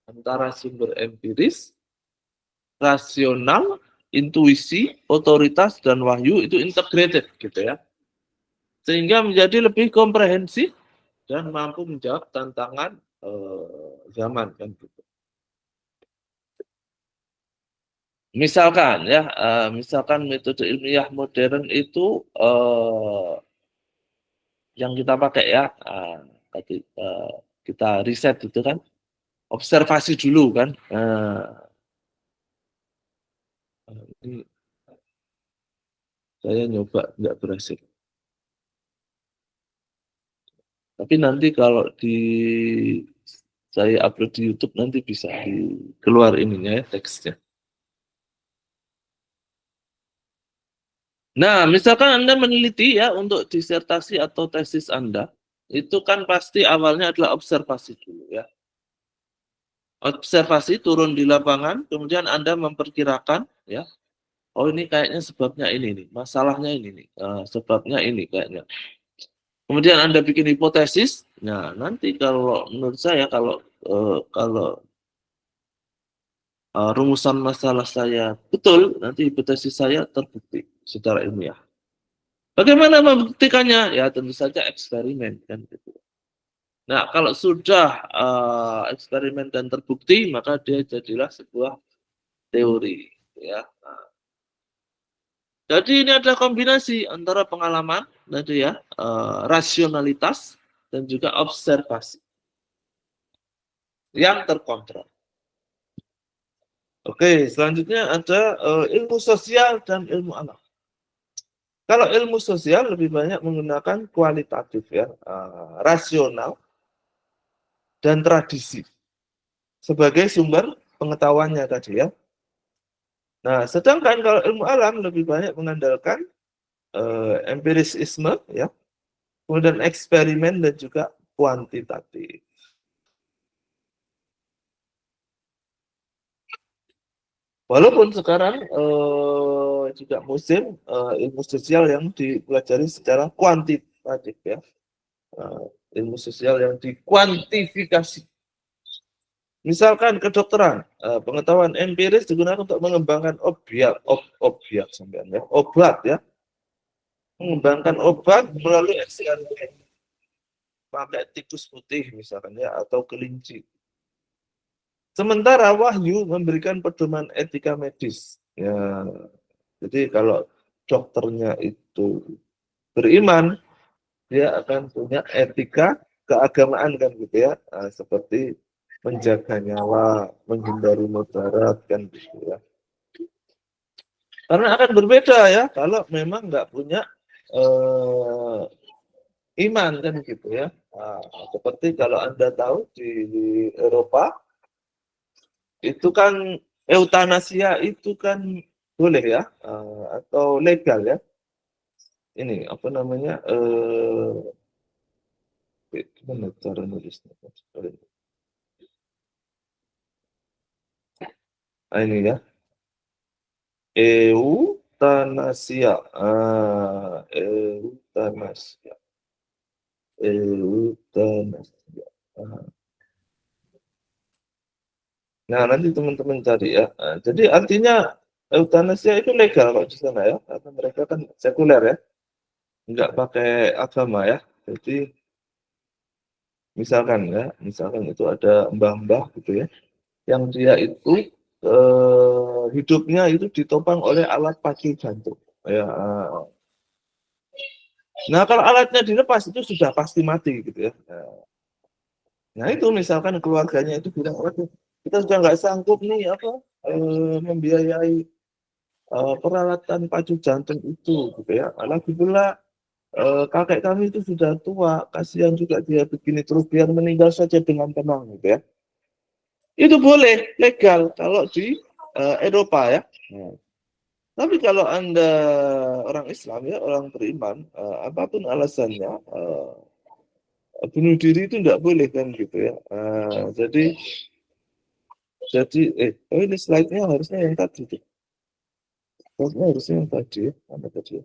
antara sumber empiris, rasional, intuisi, otoritas dan wahyu itu integrated gitu ya. Sehingga menjadi lebih komprehensif dan mampu menjawab tantangan zaman kan gitu. Misalkan ya, misalkan metode ilmiah modern itu yang kita pakai ya, kita riset itu kan, observasi dulu kan. Ini saya nyoba nggak berhasil. Tapi nanti kalau saya upload di YouTube nanti bisa keluar ininya ya, teksnya. Nah, misalkan Anda meneliti ya untuk disertasi atau tesis Anda, itu kan pasti awalnya adalah observasi dulu ya. Observasi turun di lapangan, kemudian Anda memperkirakan ya, oh ini kayaknya sebabnya ini nih, masalahnya ini nih, sebabnya ini kayaknya. Kemudian Anda bikin hipotesis, nah nanti kalau menurut saya kalau rumusan masalah saya betul, nanti hipotesis saya terbukti secara ilmiah. Bagaimana membuktikannya? Ya tentu saja eksperimen kan gitu. Nah, kalau sudah eksperimen dan terbukti, maka dia jadilah sebuah teori ya. Nah, jadi ini adalah kombinasi antara pengalaman tadi ya, rasionalitas dan juga observasi yang terkontrol. Oke, selanjutnya ada ilmu sosial dan ilmu alam. Kalau ilmu sosial lebih banyak menggunakan kualitatif ya, rasional dan tradisi sebagai sumber pengetahuannya tadi ya. Nah, sedangkan kalau ilmu alam lebih banyak mengandalkan empirisisme ya, kemudian eksperimen dan juga kuantitatif. Walaupun sekarang juga musim ilmu sosial yang dipelajari secara kuantitatif ya, ilmu sosial yang dikuantifikasi. Misalkan kedokteran, pengetahuan empiris digunakan untuk mengembangkan obat ya, mengembangkan obat melalui eksperimen pakai tikus putih misalkan ya, atau kelinci. Sementara wahyu memberikan pedoman etika medis. Ya, jadi kalau dokternya itu beriman, dia akan punya etika keagamaan kan gitu ya, seperti menjaga nyawa, menghindari mudarat kan gitu ya. Karena akan berbeda ya kalau memang nggak punya iman kan gitu ya. Seperti kalau Anda tahu di Eropa itu kan eutanasia itu kan boleh ya, atau legal ya. ini apa namanya gimana cara nulisnya? Ini ya, euthanasia. Euthanasia. Euthanasia. Nah, nanti teman-teman cari ya. Jadi artinya euthanasia itu legal kok di sana ya, karena mereka kan sekuler ya, nggak pakai agama ya. Jadi misalkan itu ada mbah-mbah gitu ya, yang dia itu hidupnya itu ditopang oleh alat pacu jantung. Ya. Nah, kalau alatnya dilepas itu sudah pasti mati gitu ya. Nah, itu misalkan keluarganya itu bilang, waduh, kita sudah nggak sanggup nih membiayai peralatan pacu jantung itu gitu ya. Lagi pula kakek kami itu sudah tua, kasihan juga dia begini terus biar meninggal saja dengan tenang gitu ya. Itu boleh legal kalau di Eropa ya. Nah, tapi kalau Anda orang Islam ya, orang beriman, apapun alasannya, bunuh diri itu tidak boleh kan gitu ya. Jadi oh ini slide-nya harusnya yang tadi tuh. Harusnya yang tadi ya. Mana tadi ya?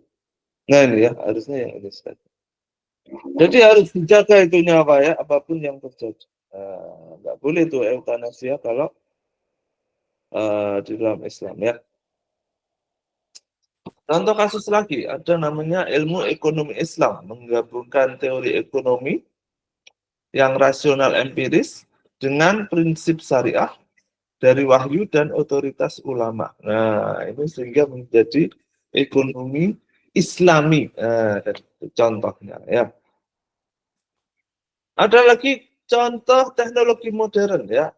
Nah ini ya, harusnya yang ini slide. Jadi harus dijaga itu nyawa ya, apapun yang terjadi. Nggak boleh tuh eutanasia kalau di dalam Islam ya. Contoh kasus lagi, ada namanya ilmu ekonomi Islam, menggabungkan teori ekonomi yang rasional empiris dengan prinsip syariah dari wahyu dan otoritas ulama. Nah, ini sehingga menjadi ekonomi Islami. Contohnya ya. Ada lagi contoh teknologi modern ya,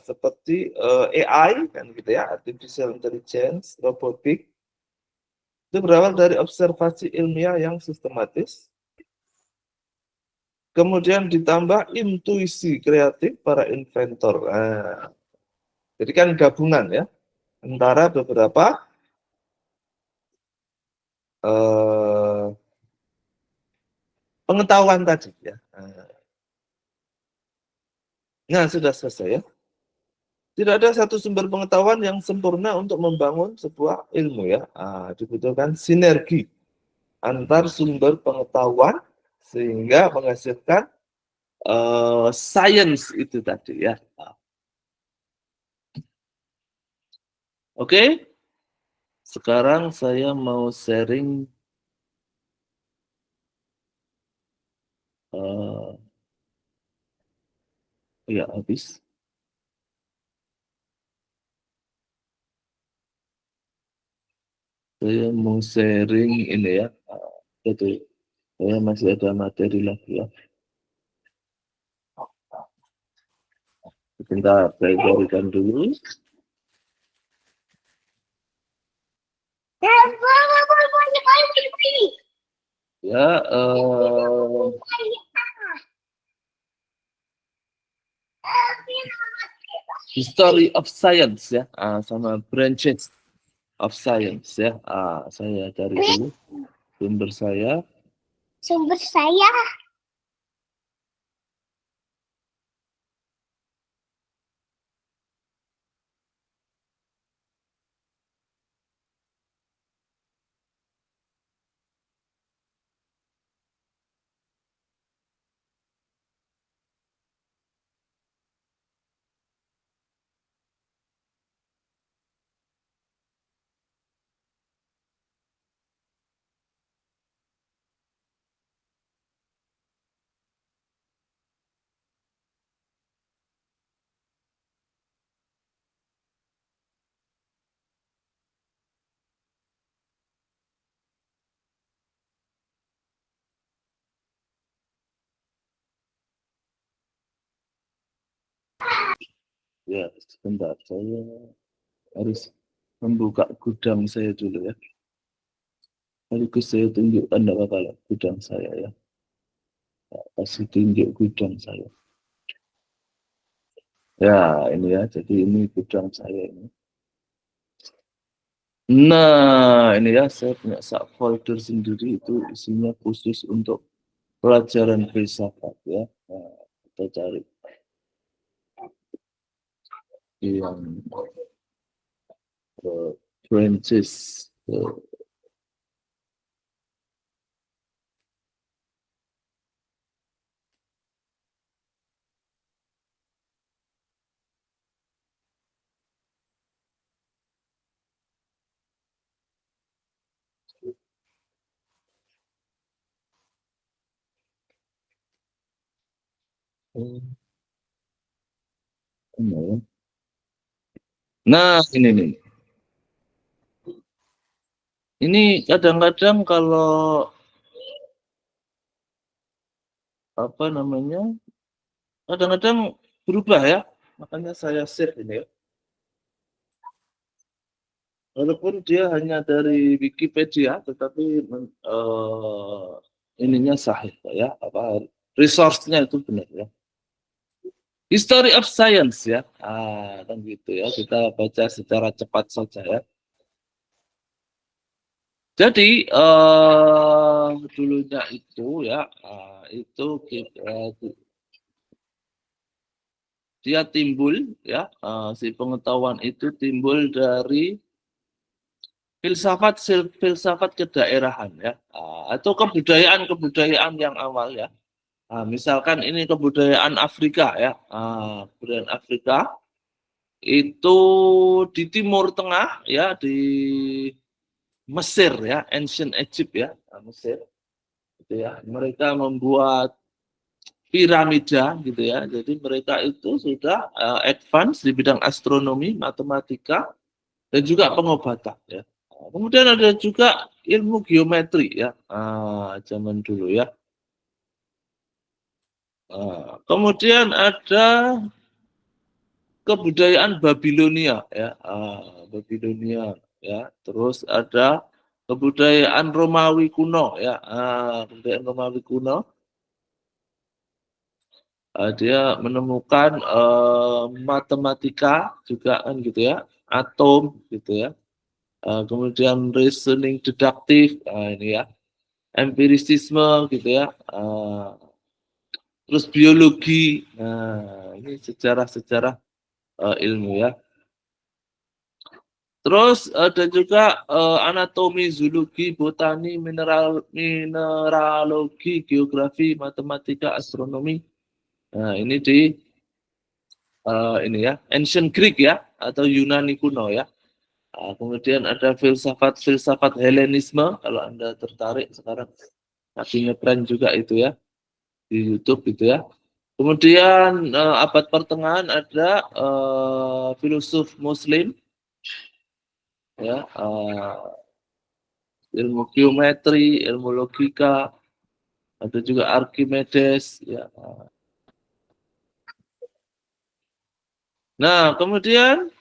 seperti AI kan gitu ya, artificial intelligence, robotik. Itu berawal dari observasi ilmiah yang sistematis, kemudian ditambah intuisi kreatif para inventor. Jadi kan gabungan ya antara beberapa pengetahuan tadi ya. Nah, sudah selesai ya. Tidak ada satu sumber pengetahuan yang sempurna untuk membangun sebuah ilmu ya. Dibutuhkan sinergi antar sumber pengetahuan sehingga menghasilkan sains itu tadi ya. Oke, sekarang saya mau sharing ya habis. Saya mau sharing ini ya. Betul. Saya masih ada materi lagi ya. Sebentar, saya berikan dulu. Ya, history of science ya, sama branches of science ya. Saya cari dulu sumber saya. Sumber saya. Ya, sebentar, saya harus membuka gudang saya dulu ya. Sekaligus saya tunjukkan kalau gudang saya ya. Kasih tunjuk gudang saya. Ya, ini ya. Jadi ini gudang saya ini. Nah, ini ya saya punya subfolder sendiri itu isinya khusus untuk pelajaran filsafat ya. Nah, kita cari yang branches. Nah, ini nih. Ini kadang-kadang kalau apa namanya? Kadang-kadang berubah ya. Makanya saya save ini ya. Walaupun dia hanya dari Wikipedia, tetapi ininya sahih ya. Apa resource-nya itu benar ya. History of Science ya. Kan gitu ya. Kita baca secara cepat saja ya. Jadi dulunya itu ya, itu dia timbul ya, si pengetahuan itu timbul dari filsafat filsafat kedaerahan ya, atau kebudayaan yang awal ya. Misalkan ini kebudayaan Afrika ya, kebudayaan Afrika itu di Timur Tengah ya, di Mesir ya, ancient Egypt ya, Mesir gitu ya. Mereka membuat piramida gitu ya. Jadi mereka itu sudah advance di bidang astronomi, matematika, dan juga pengobatan ya. Kemudian ada juga ilmu geometri ya, zaman dulu ya. Kemudian ada kebudayaan Babilonia ya, Babilonia ya. Terus ada kebudayaan Romawi kuno ya, kebudayaan Romawi kuno. Dia menemukan matematika juga kan gitu ya, atom gitu ya. Kemudian reasoning deduktif, ini ya, empirisisme gitu ya. Terus biologi, nah ini sejarah-sejarah ilmu ya. Terus ada juga anatomi, zoologi, botani, mineralogi, geografi, matematika, astronomi. Nah ini di ini ya, ancient Greek ya, atau Yunani kuno ya. Kemudian ada filsafat Helenisme, kalau Anda tertarik sekarang lagi ngetren juga itu ya, di YouTube gitu ya. Kemudian abad pertengahan ada filosof Muslim ya, ilmu geometri, ilmu logika, ada juga Archimedes ya. Nah, kemudian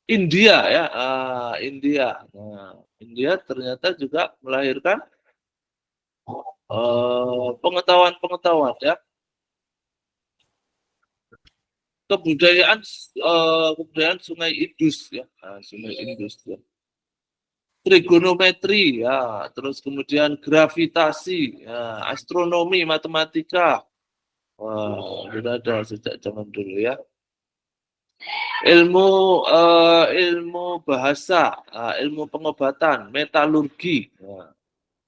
India ya, India. Nah, India ternyata juga melahirkan pengetahuan-pengetahuan ya, kebudayaan kebudayaan Sungai Indus ya, Sungai Indus ya. Trigonometri ya, terus kemudian gravitasi, ya, astronomi, matematika. Wah, sudah ada sejak zaman dulu ya. Ilmu ilmu bahasa, ilmu pengobatan, metalurgi. Nah,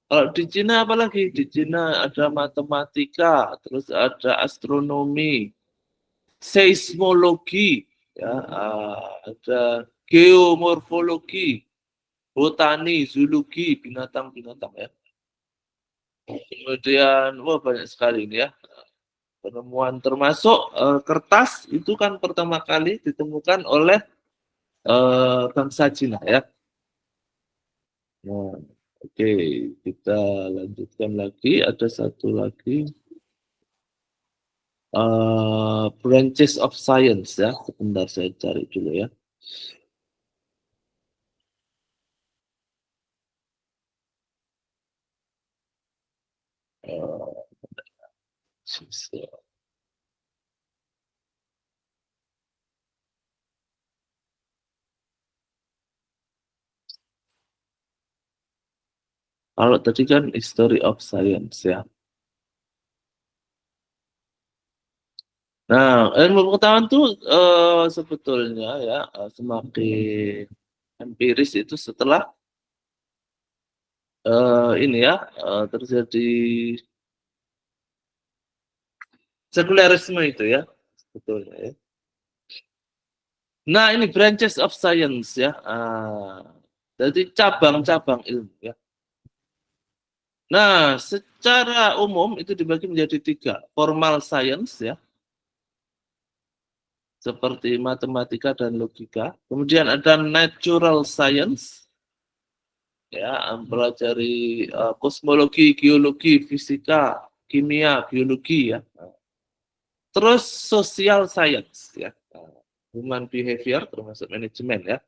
kalau di Cina apalagi? Di Cina ada matematika, terus ada astronomi, seismologi, ya, ada geomorfologi, botani, zoologi, binatang-binatang ya. Kemudian, wah banyak sekali ini ya penemuan, termasuk kertas itu kan pertama kali ditemukan oleh bangsa Cina ya. Nah, oke, kita lanjutkan lagi. Ada satu lagi branches of science ya. Sebentar saya cari dulu ya. Uh, Kalau tadi kan history of science ya. Nah, ilmu pengetahuan tuh sebetulnya ya semakin empiris itu setelah ini ya terjadi sekularisme itu ya sebetulnya ya. Nah, ini branches of science ya. Jadi cabang-cabang ilmu ya. Nah, secara umum itu dibagi menjadi 3. Formal science ya, seperti matematika dan logika. Kemudian ada natural science, ya, mempelajari kosmologi, geologi, fisika, kimia, biologi ya. Terus social science ya, human behavior termasuk manajemen ya.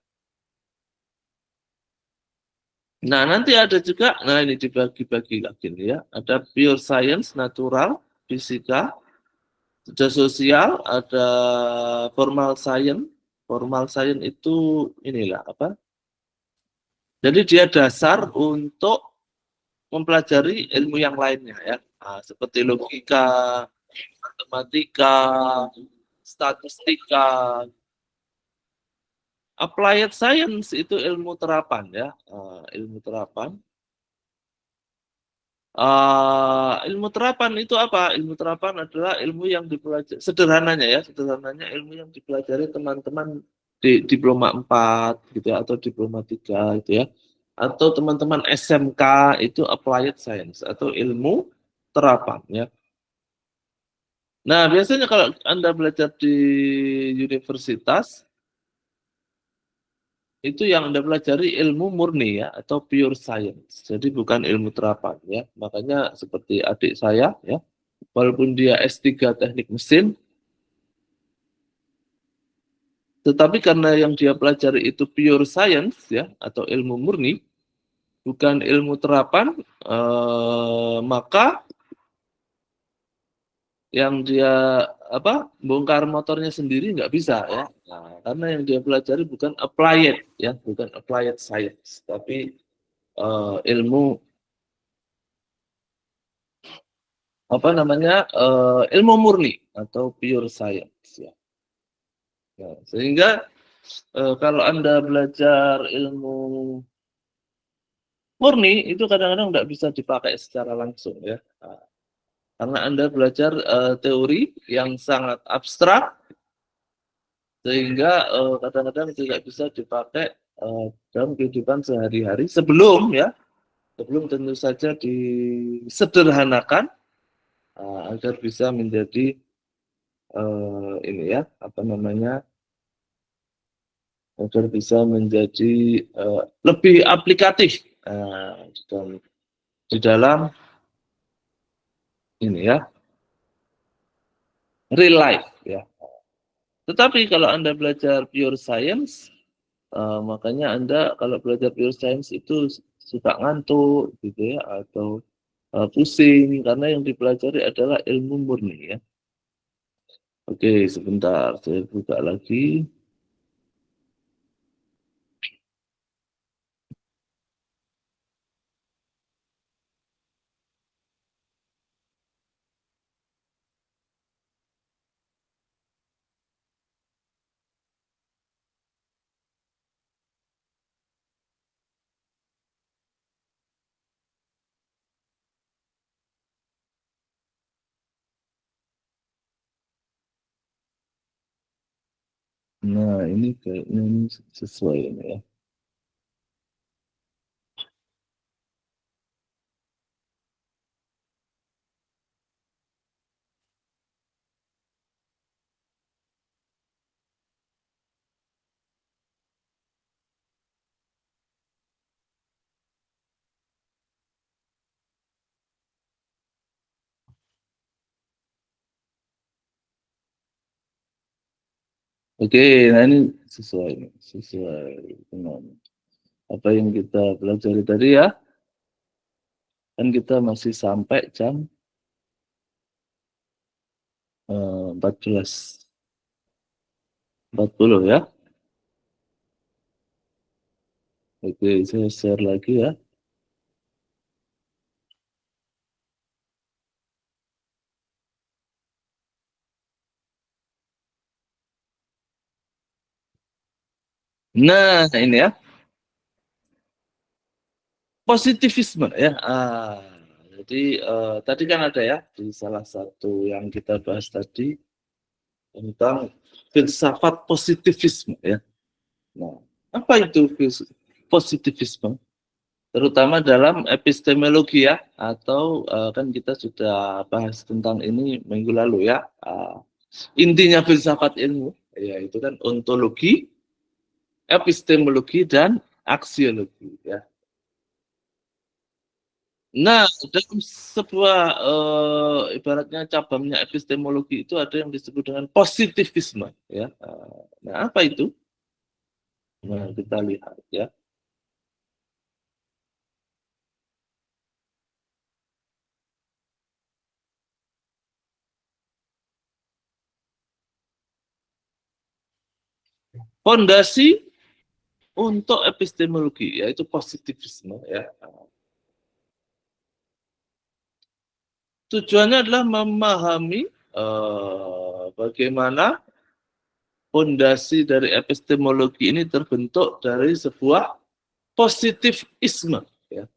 Nah, nanti ada juga, nah ini dibagi-bagi lagi nih ya. Ada pure science, natural, fisika, ada sosial, ada formal science. Formal science itu inilah apa? Jadi dia dasar untuk mempelajari ilmu yang lainnya ya. Nah, seperti logika, matematika, statistika. Applied science itu ilmu terapan ya, ilmu terapan. Ilmu terapan itu apa? Ilmu terapan adalah ilmu yang dipelajari, sederhananya ya, sederhananya ilmu yang dipelajari teman-teman di diploma 4 gitu ya, atau diploma 3 gitu ya. Atau teman-teman SMK itu applied science atau ilmu terapan ya. Nah, biasanya kalau Anda belajar di universitas itu yang Anda pelajari ilmu murni ya atau pure science. Jadi bukan ilmu terapan ya. Makanya seperti adik saya ya, walaupun dia S3 teknik mesin, tetapi karena yang dia pelajari itu pure science ya atau ilmu murni, bukan ilmu terapan, maka yang dia apa bongkar motornya sendiri nggak bisa ya. Nah, karena yang dia pelajari bukan applied ya, bukan applied science, tapi ilmu apa namanya ilmu murni atau pure science ya. Ya, sehingga kalau Anda belajar ilmu murni itu kadang-kadang nggak bisa dipakai secara langsung ya. Nah, karena Anda belajar teori yang sangat abstrak sehingga kadang-kadang tidak bisa dipakai dalam kehidupan sehari-hari sebelum ya, sebelum tentu saja disederhanakan agar bisa menjadi ini ya, apa namanya, agar bisa menjadi lebih aplikatif di dalam ini ya, real life ya. Tetapi kalau Anda belajar pure science, makanya Anda kalau belajar pure science itu suka ngantuk gitu ya, atau pusing karena yang dipelajari adalah ilmu murni ya. Oke, sebentar saya buka lagi. Nah, ini kayaknya ini sesuai ini ya. Oke, nah ini sesuai nih, sesuai dengan apa yang kita pelajari tadi ya. Kan kita masih sampai jam 14.40 ya. Oke, saya share lagi ya. Nah, ini ya. Positivisme ya. Jadi tadi kan ada ya di salah satu yang kita bahas tadi tentang filsafat positivisme ya. Nah, apa itu positivisme? Terutama dalam epistemologi ya, atau kan kita sudah bahas tentang ini minggu lalu ya. Intinya filsafat ilmu, ya itu kan ontologi, epistemologi, dan aksiologi ya. Nah, dalam sebuah ibaratnya cabangnya epistemologi itu ada yang disebut dengan positivisme ya. Nah, apa itu? Nah, kita lihat ya. Fondasi untuk epistemologi yaitu positivisme ya. Tujuannya adalah memahami bagaimana fondasi dari epistemologi ini terbentuk dari sebuah positivisme ya.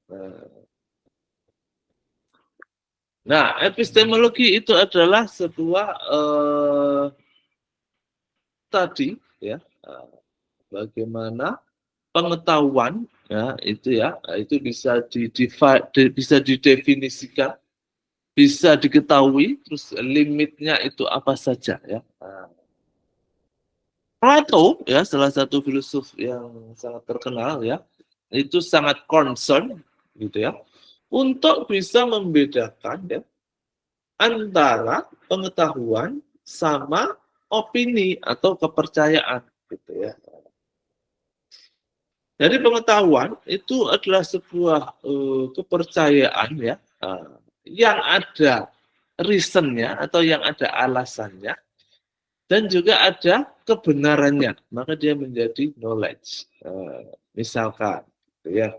Nah, epistemologi itu adalah sebuah tadi ya, bagaimana pengetahuan ya itu bisa bisa didefinisikan, bisa diketahui, terus limitnya itu apa saja ya. Plato ya, salah satu filsuf yang sangat terkenal ya, itu sangat concern gitu ya untuk bisa membedakan ya antara pengetahuan sama opini atau kepercayaan gitu ya. Jadi pengetahuan itu adalah sebuah kepercayaan ya, yang ada reasonnya atau yang ada alasannya dan juga ada kebenarannya, maka dia menjadi knowledge. Misalkan, gitu ya,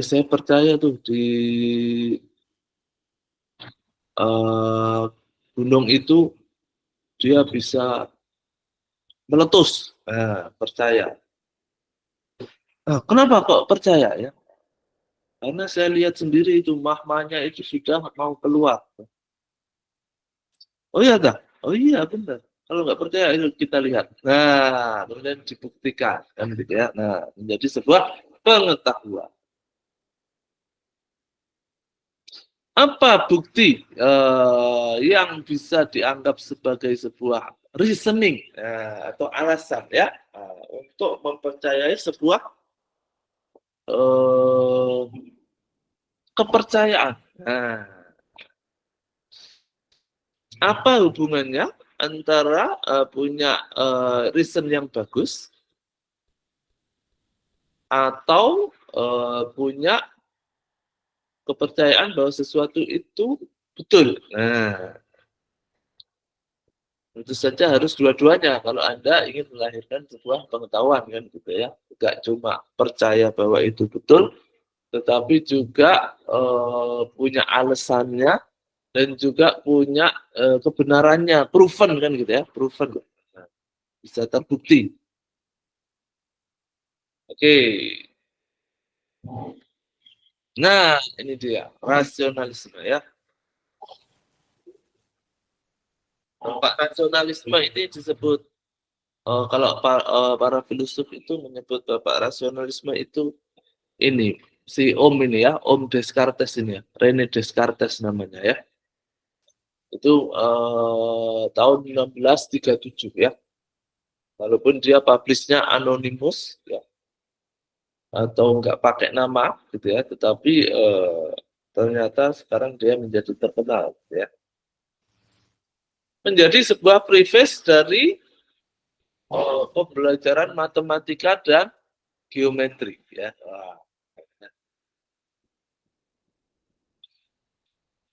saya percaya tuh di gunung itu dia bisa meletus. Percaya. Kenapa kok percaya ya? Karena saya lihat sendiri itu mahmanya itu sudah mau keluar. Oh iya dah. Oh iya benar. Kalau nggak percaya itu kita lihat. Nah, kemudian dibuktikan kan gitu ya. Nah, menjadi sebuah pengetahuan. Apa bukti yang bisa dianggap sebagai sebuah reasoning atau alasan ya untuk mempercayai sebuah kepercayaan? Nah, apa hubungannya antara punya reason yang bagus atau punya kepercayaan bahwa sesuatu itu betul? Nah, tentu saja harus dua-duanya kalau Anda ingin melahirkan sebuah pengetahuan kan gitu ya. Tidak cuma percaya bahwa itu betul, tetapi juga punya alasannya dan juga punya kebenarannya, proven kan gitu ya, proven. Nah, bisa terbukti. Oke. Nah, ini dia rasionalisme ya. Pak, rasionalisme ini disebut kalau para filsuf itu menyebut Bapak rasionalisme itu ini si Om ini ya, Om Descartes ini ya, René Descartes namanya ya. Itu tahun 1637 ya. Walaupun dia publishnya anonymous ya, atau nggak pakai nama gitu ya, tetapi ternyata sekarang dia menjadi terkenal ya. Menjadi sebuah preface dari pembelajaran matematika dan geometri ya.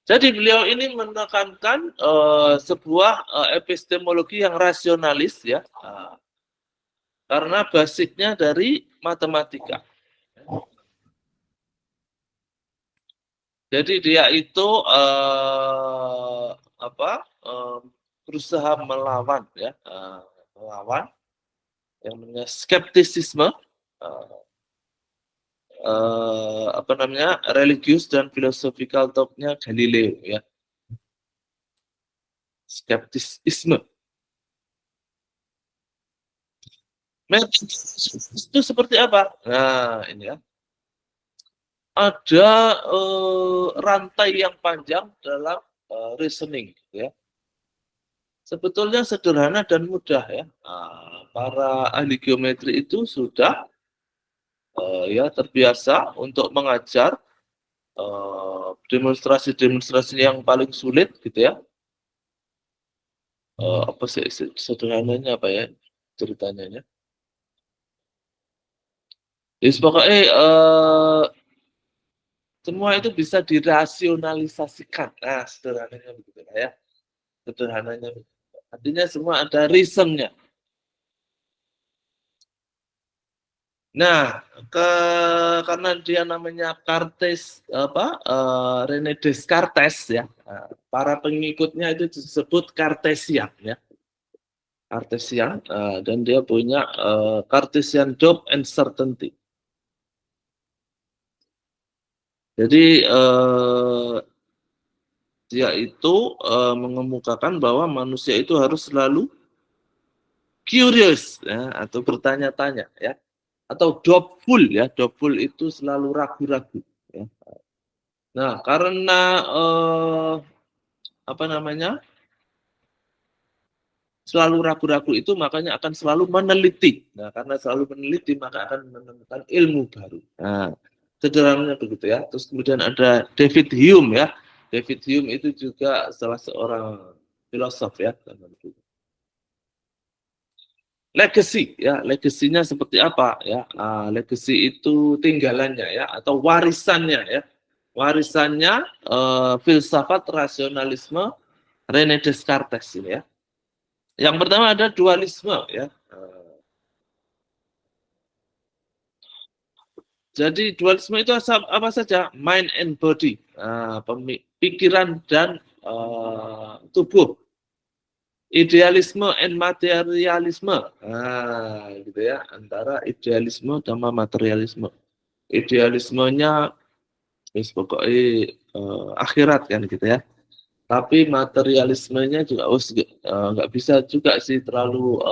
Jadi beliau ini menekankan sebuah epistemologi yang rasionalis ya, karena basicnya dari matematika. Jadi dia itu berusaha melawan ya, melawan yang namanya skeptisisme, religius dan philosophical thought-nya Galileo ya. Skeptisisme. Metode itu seperti apa? Nah, ini ya. Ada rantai yang panjang dalam reasoning ya. Sebetulnya sederhana dan mudah ya. Para ahli geometri itu sudah ya terbiasa untuk mengajar demonstrasi-demonstrasi yang paling sulit gitu ya. Apa sih sederhananya apa ya ceritanya? Jadi pokoknya semua itu bisa dirasionalisasikan. Nah, sederhananya begitu ya. Sederhananya begitu. Artinya semua ada reason-nya. Nah, karena dia namanya René Descartes ya. Para pengikutnya itu disebut Cartesian ya. Cartesian dan dia punya Cartesian doubt and certainty. Jadi dia itu mengemukakan bahwa manusia itu harus selalu curious ya, atau bertanya-tanya ya, atau doubtful ya. Doubtful itu selalu ragu-ragu ya. Nah, karena selalu ragu-ragu itu makanya akan selalu meneliti. Nah, karena selalu meneliti maka akan menemukan ilmu baru. Nah, sederhananya begitu ya. Terus kemudian ada David Hume ya. David Hume itu juga salah seorang filosof ya. Legacy ya, legasinya seperti apa ya? Legacy itu tinggalannya ya, atau warisannya ya. Warisannya filsafat rasionalisme René Descartes ini ya. Yang pertama ada dualisme ya. Jadi dualisme itu apa saja? Mind and body, pikiran dan tubuh. Idealisme and materialisme, gitu ya, antara idealisme sama materialisme. Idealismenya, pokoknya akhirat kan gitu ya. Tapi materialismenya juga nggak bisa juga sih terlalu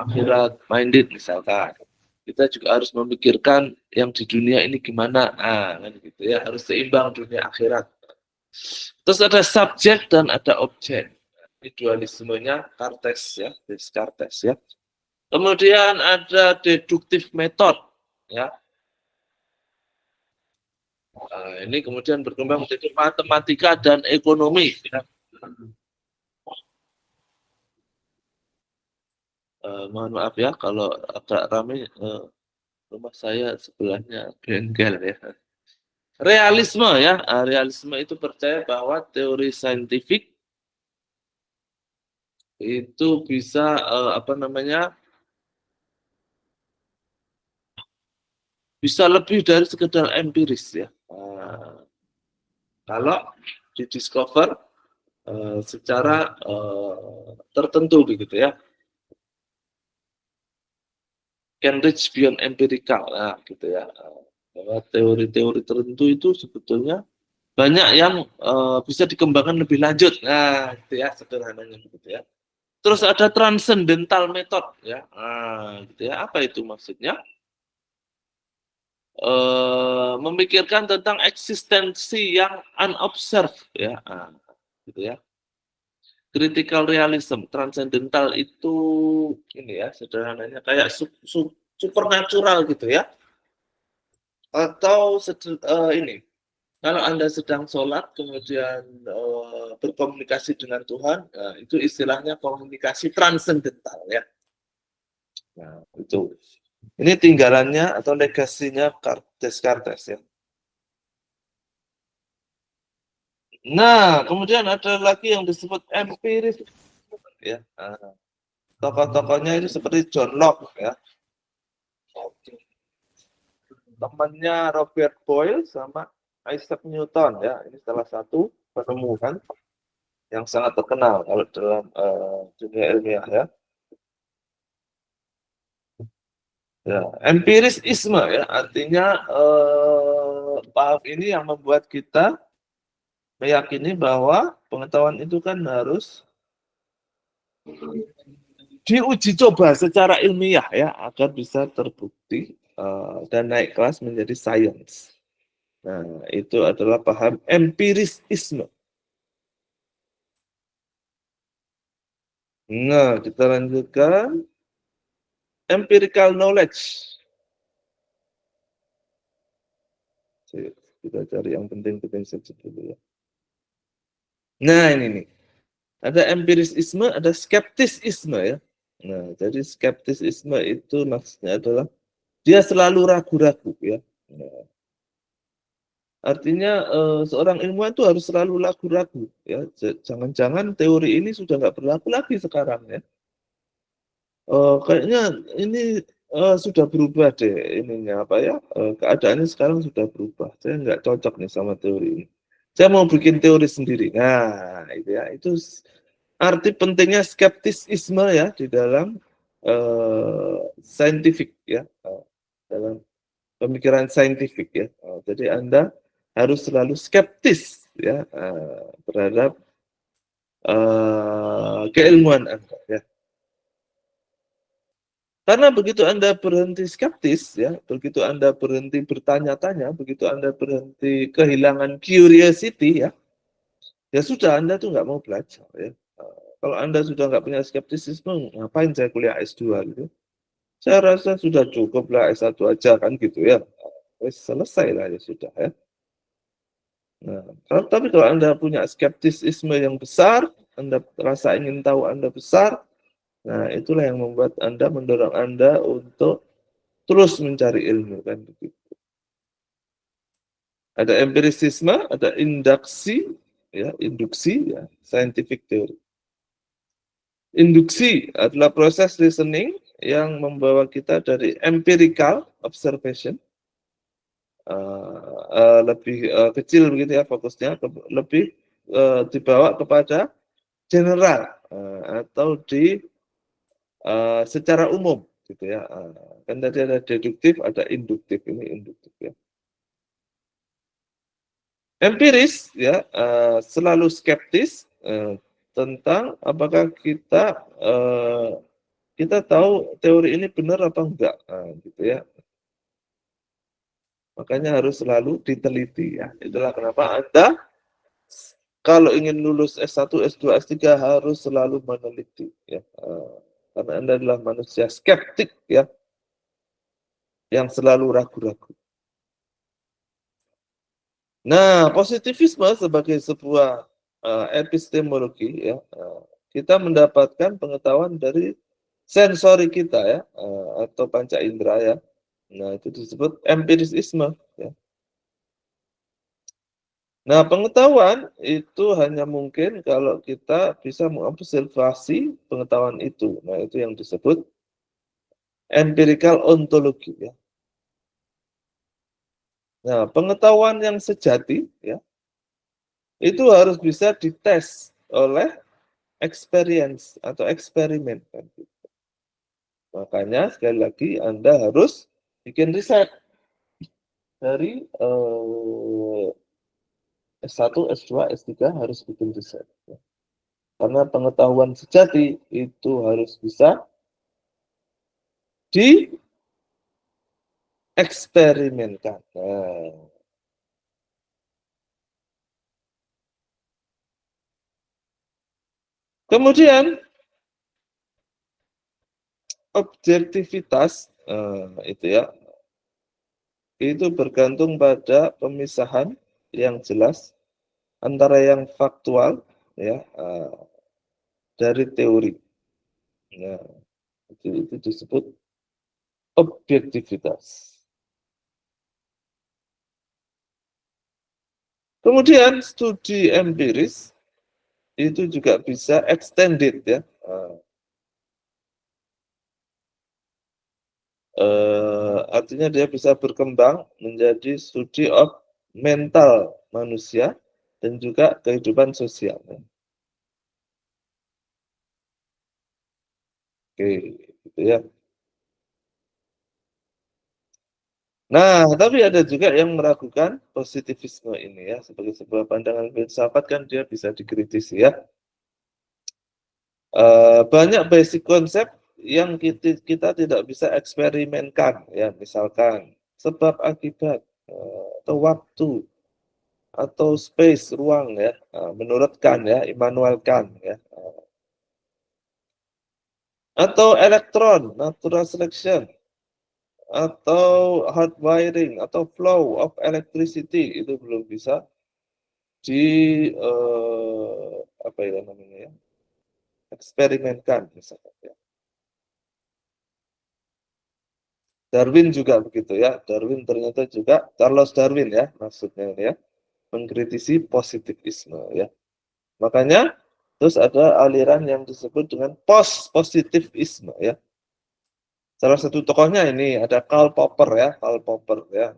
akhirat minded misalkan. Kita juga harus memikirkan yang di dunia ini gimana, kan gitu ya, harus seimbang dunia akhirat. Terus ada subjek dan ada objek. Dualismenya Cartes ya, Descartes ya. Kemudian ada deduktif method ya. Ini kemudian berkembang menjadi matematika dan ekonomi ya. Mohon maaf ya kalau agak ramai, rumah saya sebelahnya bengkel ya. Realisme ya, realisme itu percaya bahwa teori saintifik itu bisa bisa lebih dari sekedar empiris ya. Kalau didiscover secara tertentu begitu ya. Can reach beyond empirical, gitu ya. Bahwa teori-teori tertentu itu sebetulnya banyak yang bisa dikembangkan lebih lanjut. Nah, gitu ya, sederhananya begitu ya. Terus ada transcendental method ya. Gitu ya. Apa itu maksudnya? Memikirkan tentang eksistensi yang unobserved ya. Gitu ya. Critical realism, transcendental itu ini ya, sederhananya kayak supernatural gitu ya. Atau ini, kalau Anda sedang sholat kemudian berkomunikasi dengan Tuhan, itu istilahnya komunikasi transcendental ya. Nah, itu. Ini tinggalannya atau legasinya Descartes ya. Nah, kemudian ada lagi yang disebut empiris ya. Tokoh-tokohnya itu seperti John Locke ya. Temannya Robert Boyle sama Isaac Newton ya. Ini salah satu penemuan yang sangat terkenal kalau dalam dunia ilmiah ya. Ya, empirisisme ya, artinya paham ini yang membuat kita meyakini bahwa pengetahuan itu kan harus diuji coba secara ilmiah ya agar bisa terbukti dan naik kelas menjadi sains. Nah, itu adalah paham empirisisme. Nah, kita lanjutkan empirical knowledge. Kita cari yang penting-penting saja dulu ya. Nah, ini nih. Ada empirisisme, ada skeptisisme ya. Nah, jadi skeptisisme itu maksudnya adalah dia selalu ragu-ragu ya. Nah, artinya seorang ilmuwan itu harus selalu ragu-ragu ya. Jangan-jangan teori ini sudah nggak berlaku lagi sekarang ya. Kayaknya ini sudah berubah deh ininya apa ya, keadaannya sekarang sudah berubah. Saya nggak cocok nih sama teori ini. Saya mau bikin teori sendiri. Nah, itu ya, itu arti pentingnya skeptisisme ya di dalam scientific ya, dalam pemikiran saintifik ya. Jadi Anda harus selalu skeptis ya terhadap keilmuan Anda ya. Karena begitu Anda berhenti skeptis, ya, begitu Anda berhenti bertanya-tanya, begitu Anda berhenti kehilangan curiosity, ya sudah Anda tuh nggak mau belajar. Ya. Kalau Anda sudah nggak punya skeptisisme, ngapain saya kuliah S2 gitu? Saya rasa sudah cukup lah S1 aja kan gitu ya. Selesai lah ya sudah ya. Nah, tapi kalau Anda punya skeptisisme yang besar, Anda rasa ingin tahu Anda besar, nah itulah yang membuat Anda mendorong Anda untuk terus mencari ilmu kan begitu. Ada empirisisme, ada induksi ya, scientific theory. Induksi adalah proses reasoning yang membawa kita dari empirical observation lebih kecil begitu ya fokusnya, lebih dibawa kepada general atau di secara umum gitu ya. Kan tadi ada deduktif, ada induktif, ini induktif ya. Empiris ya selalu skeptis tentang apakah kita tahu teori ini benar apa enggak gitu ya. Makanya harus selalu diteliti ya. Itulah kenapa Anda kalau ingin lulus S1, S2, S3 harus selalu meneliti ya. Karena Anda adalah manusia skeptik ya yang selalu ragu-ragu. Nah, positivisme sebagai sebuah epistemologi ya, kita mendapatkan pengetahuan dari sensori kita ya, atau panca indera ya. Nah, itu disebut empirisisme ya. Nah, pengetahuan itu hanya mungkin kalau kita bisa mengobservasi pengetahuan itu. Nah, itu yang disebut empirical ontologi ya. Nah, pengetahuan yang sejati ya, itu harus bisa dites oleh experience atau eksperimen. Makanya sekali lagi Anda harus bikin riset dari S1, S2, S3 harus bikin riset. Karena pengetahuan sejati itu harus bisa dieksperimenkan. Nah. Kemudian objektivitas itu ya, itu bergantung pada pemisahan yang jelas antara yang faktual ya dari teori. Nah, itu disebut objektivitas. Kemudian studi empiris itu juga bisa extended ya. Artinya dia bisa berkembang menjadi studi of mental manusia dan juga kehidupan sosial. Oke, gitu ya. Nah, tapi ada juga yang meragukan positivisme ini ya, sebagai sebuah pandangan filsafat kan dia bisa dikritisi ya. Banyak basic konsep yang kita tidak bisa eksperimenkan ya, misalkan sebab akibat atau waktu atau space ruang ya, menurut Kant ya, Immanuel Kant ya, atau elektron natural selection atau hardwiring atau flow of electricity itu belum bisa di apa ya namanya ya, eksperimenkan misalkan ya. Darwin juga begitu ya. Darwin ternyata juga Charles Darwin ya maksudnya ini ya, mengkritisi positivisme ya. Makanya terus ada aliran yang disebut dengan post-positivisme ya. Salah satu tokohnya ini ada Karl Popper ya, Karl Popper ya.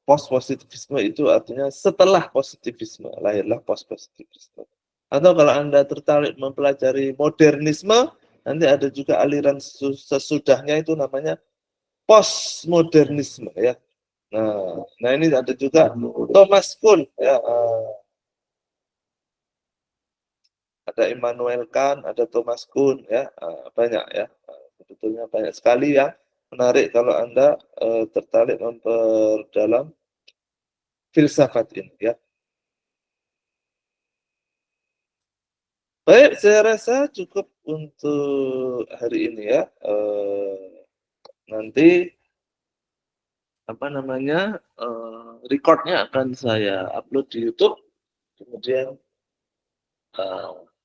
Post-positivisme itu artinya setelah positivisme, lahirlah post-positivisme. Atau kalau Anda tertarik mempelajari modernisme, nanti ada juga aliran sesudahnya itu namanya postmodernisme ya. Nah ini ada juga Thomas Kuhn ya, ada Immanuel Kant, ada Thomas Kuhn ya, banyak ya. Sebetulnya banyak sekali ya, menarik kalau Anda tertarik memperdalam filsafat ini ya. Baik, saya rasa cukup untuk hari ini ya. Nanti apa namanya, recordnya akan saya upload di YouTube, kemudian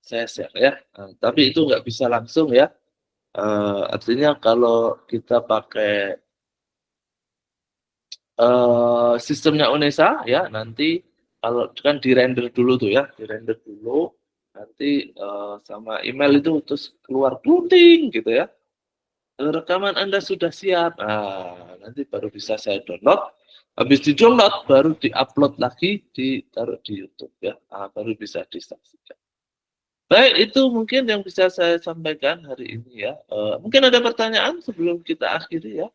saya share ya. Tapi itu nggak bisa langsung ya. Artinya kalau kita pakai sistemnya Unesa ya, nanti kalau kan di-render dulu tuh ya, di-render dulu, nanti sama email itu terus keluar pluting gitu ya. Rekaman Anda sudah siap. Nah, nanti baru bisa saya download. Habis di-download baru di-upload lagi, ditaruh di YouTube ya. Baru bisa disaksikan. Baik, itu mungkin yang bisa saya sampaikan hari ini ya. Mungkin ada pertanyaan sebelum kita akhiri ya.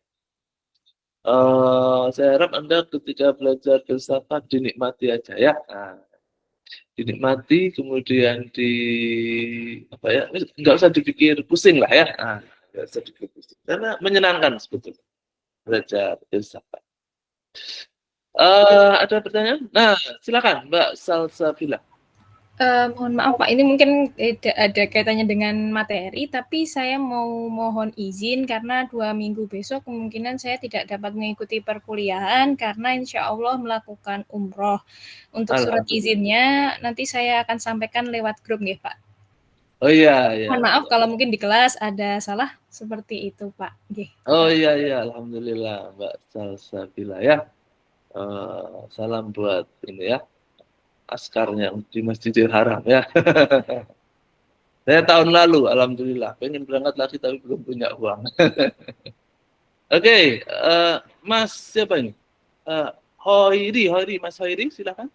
Saya harap Anda ketika belajar filsafat dinikmati aja ya. Dinikmati, kemudian apa ya, nggak usah dipikir pusing lah ya. Nggak usah dipikir pusing. Karena menyenangkan sebetulnya belajar filsafat. Ada pertanyaan? Nah, silakan Mbak Salsabila. Mohon maaf Pak, ini mungkin ada kaitannya dengan materi, tapi saya mau mohon izin karena 2 minggu besok kemungkinan saya tidak dapat mengikuti perkuliahan karena insya Allah melakukan umroh. Untuk surat izinnya nanti saya akan sampaikan lewat grup ya Pak. Oh iya. Mohon maaf kalau mungkin di kelas ada salah seperti itu Pak. Oh iya, alhamdulillah Mbak Salsabila ya. Salam buat ini ya, askarnya di Masjidil Haram ya. Saya tahun lalu, alhamdulillah, pengen berangkat lagi tapi belum punya uang. Oke, Mas siapa ini? Hoiri, Mas Hoiri, silakan.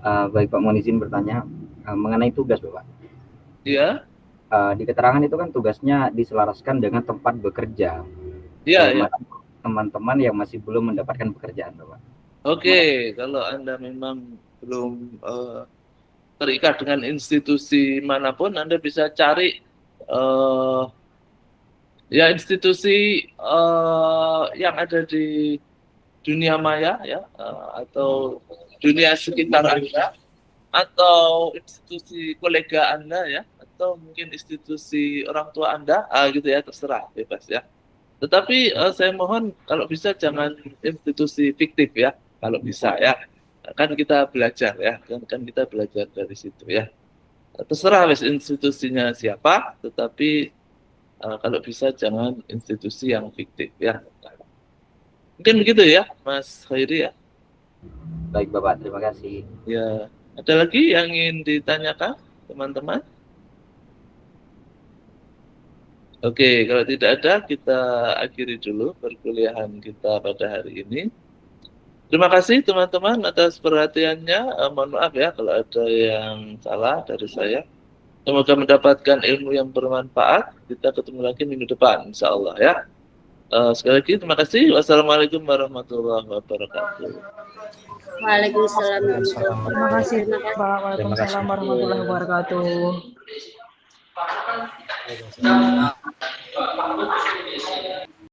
Baik Pak, mohon izin bertanya mengenai tugas Bapak. Iya. Di keterangan itu kan tugasnya diselaraskan dengan tempat bekerja. Iya. Teman-teman yang masih belum mendapatkan pekerjaan Bapak. Oke, kalau Anda memang belum terikat dengan institusi manapun, Anda bisa cari ya institusi yang ada di dunia maya ya, atau dunia sekitar Anda, atau institusi kolega Anda ya, atau mungkin institusi orang tua Anda, gitu ya, terserah, bebas ya. Tetapi saya mohon kalau bisa jangan institusi fiktif ya, kalau bisa ya. Kan kita belajar ya, kan kita belajar dari situ ya. Terserah wes institusinya siapa, tetapi kalau bisa jangan institusi yang fiktif ya. Mungkin begitu ya, Mas Khairi ya. Baik Bapak, terima kasih. Ya, ada lagi yang ingin ditanyakan teman-teman? Oke, kalau tidak ada, kita akhiri dulu perkuliahan kita pada hari ini. Terima kasih teman-teman atas perhatiannya. Mohon maaf ya kalau ada yang salah dari saya. Semoga mendapatkan ilmu yang bermanfaat. Kita ketemu lagi minggu depan, insya Allah ya. Sekali lagi terima kasih. Wassalamualaikum warahmatullahi wabarakatuh. Waalaikumsalam. Terima kasih Pak. Waalaikumsalam warahmatullahi wabarakatuh.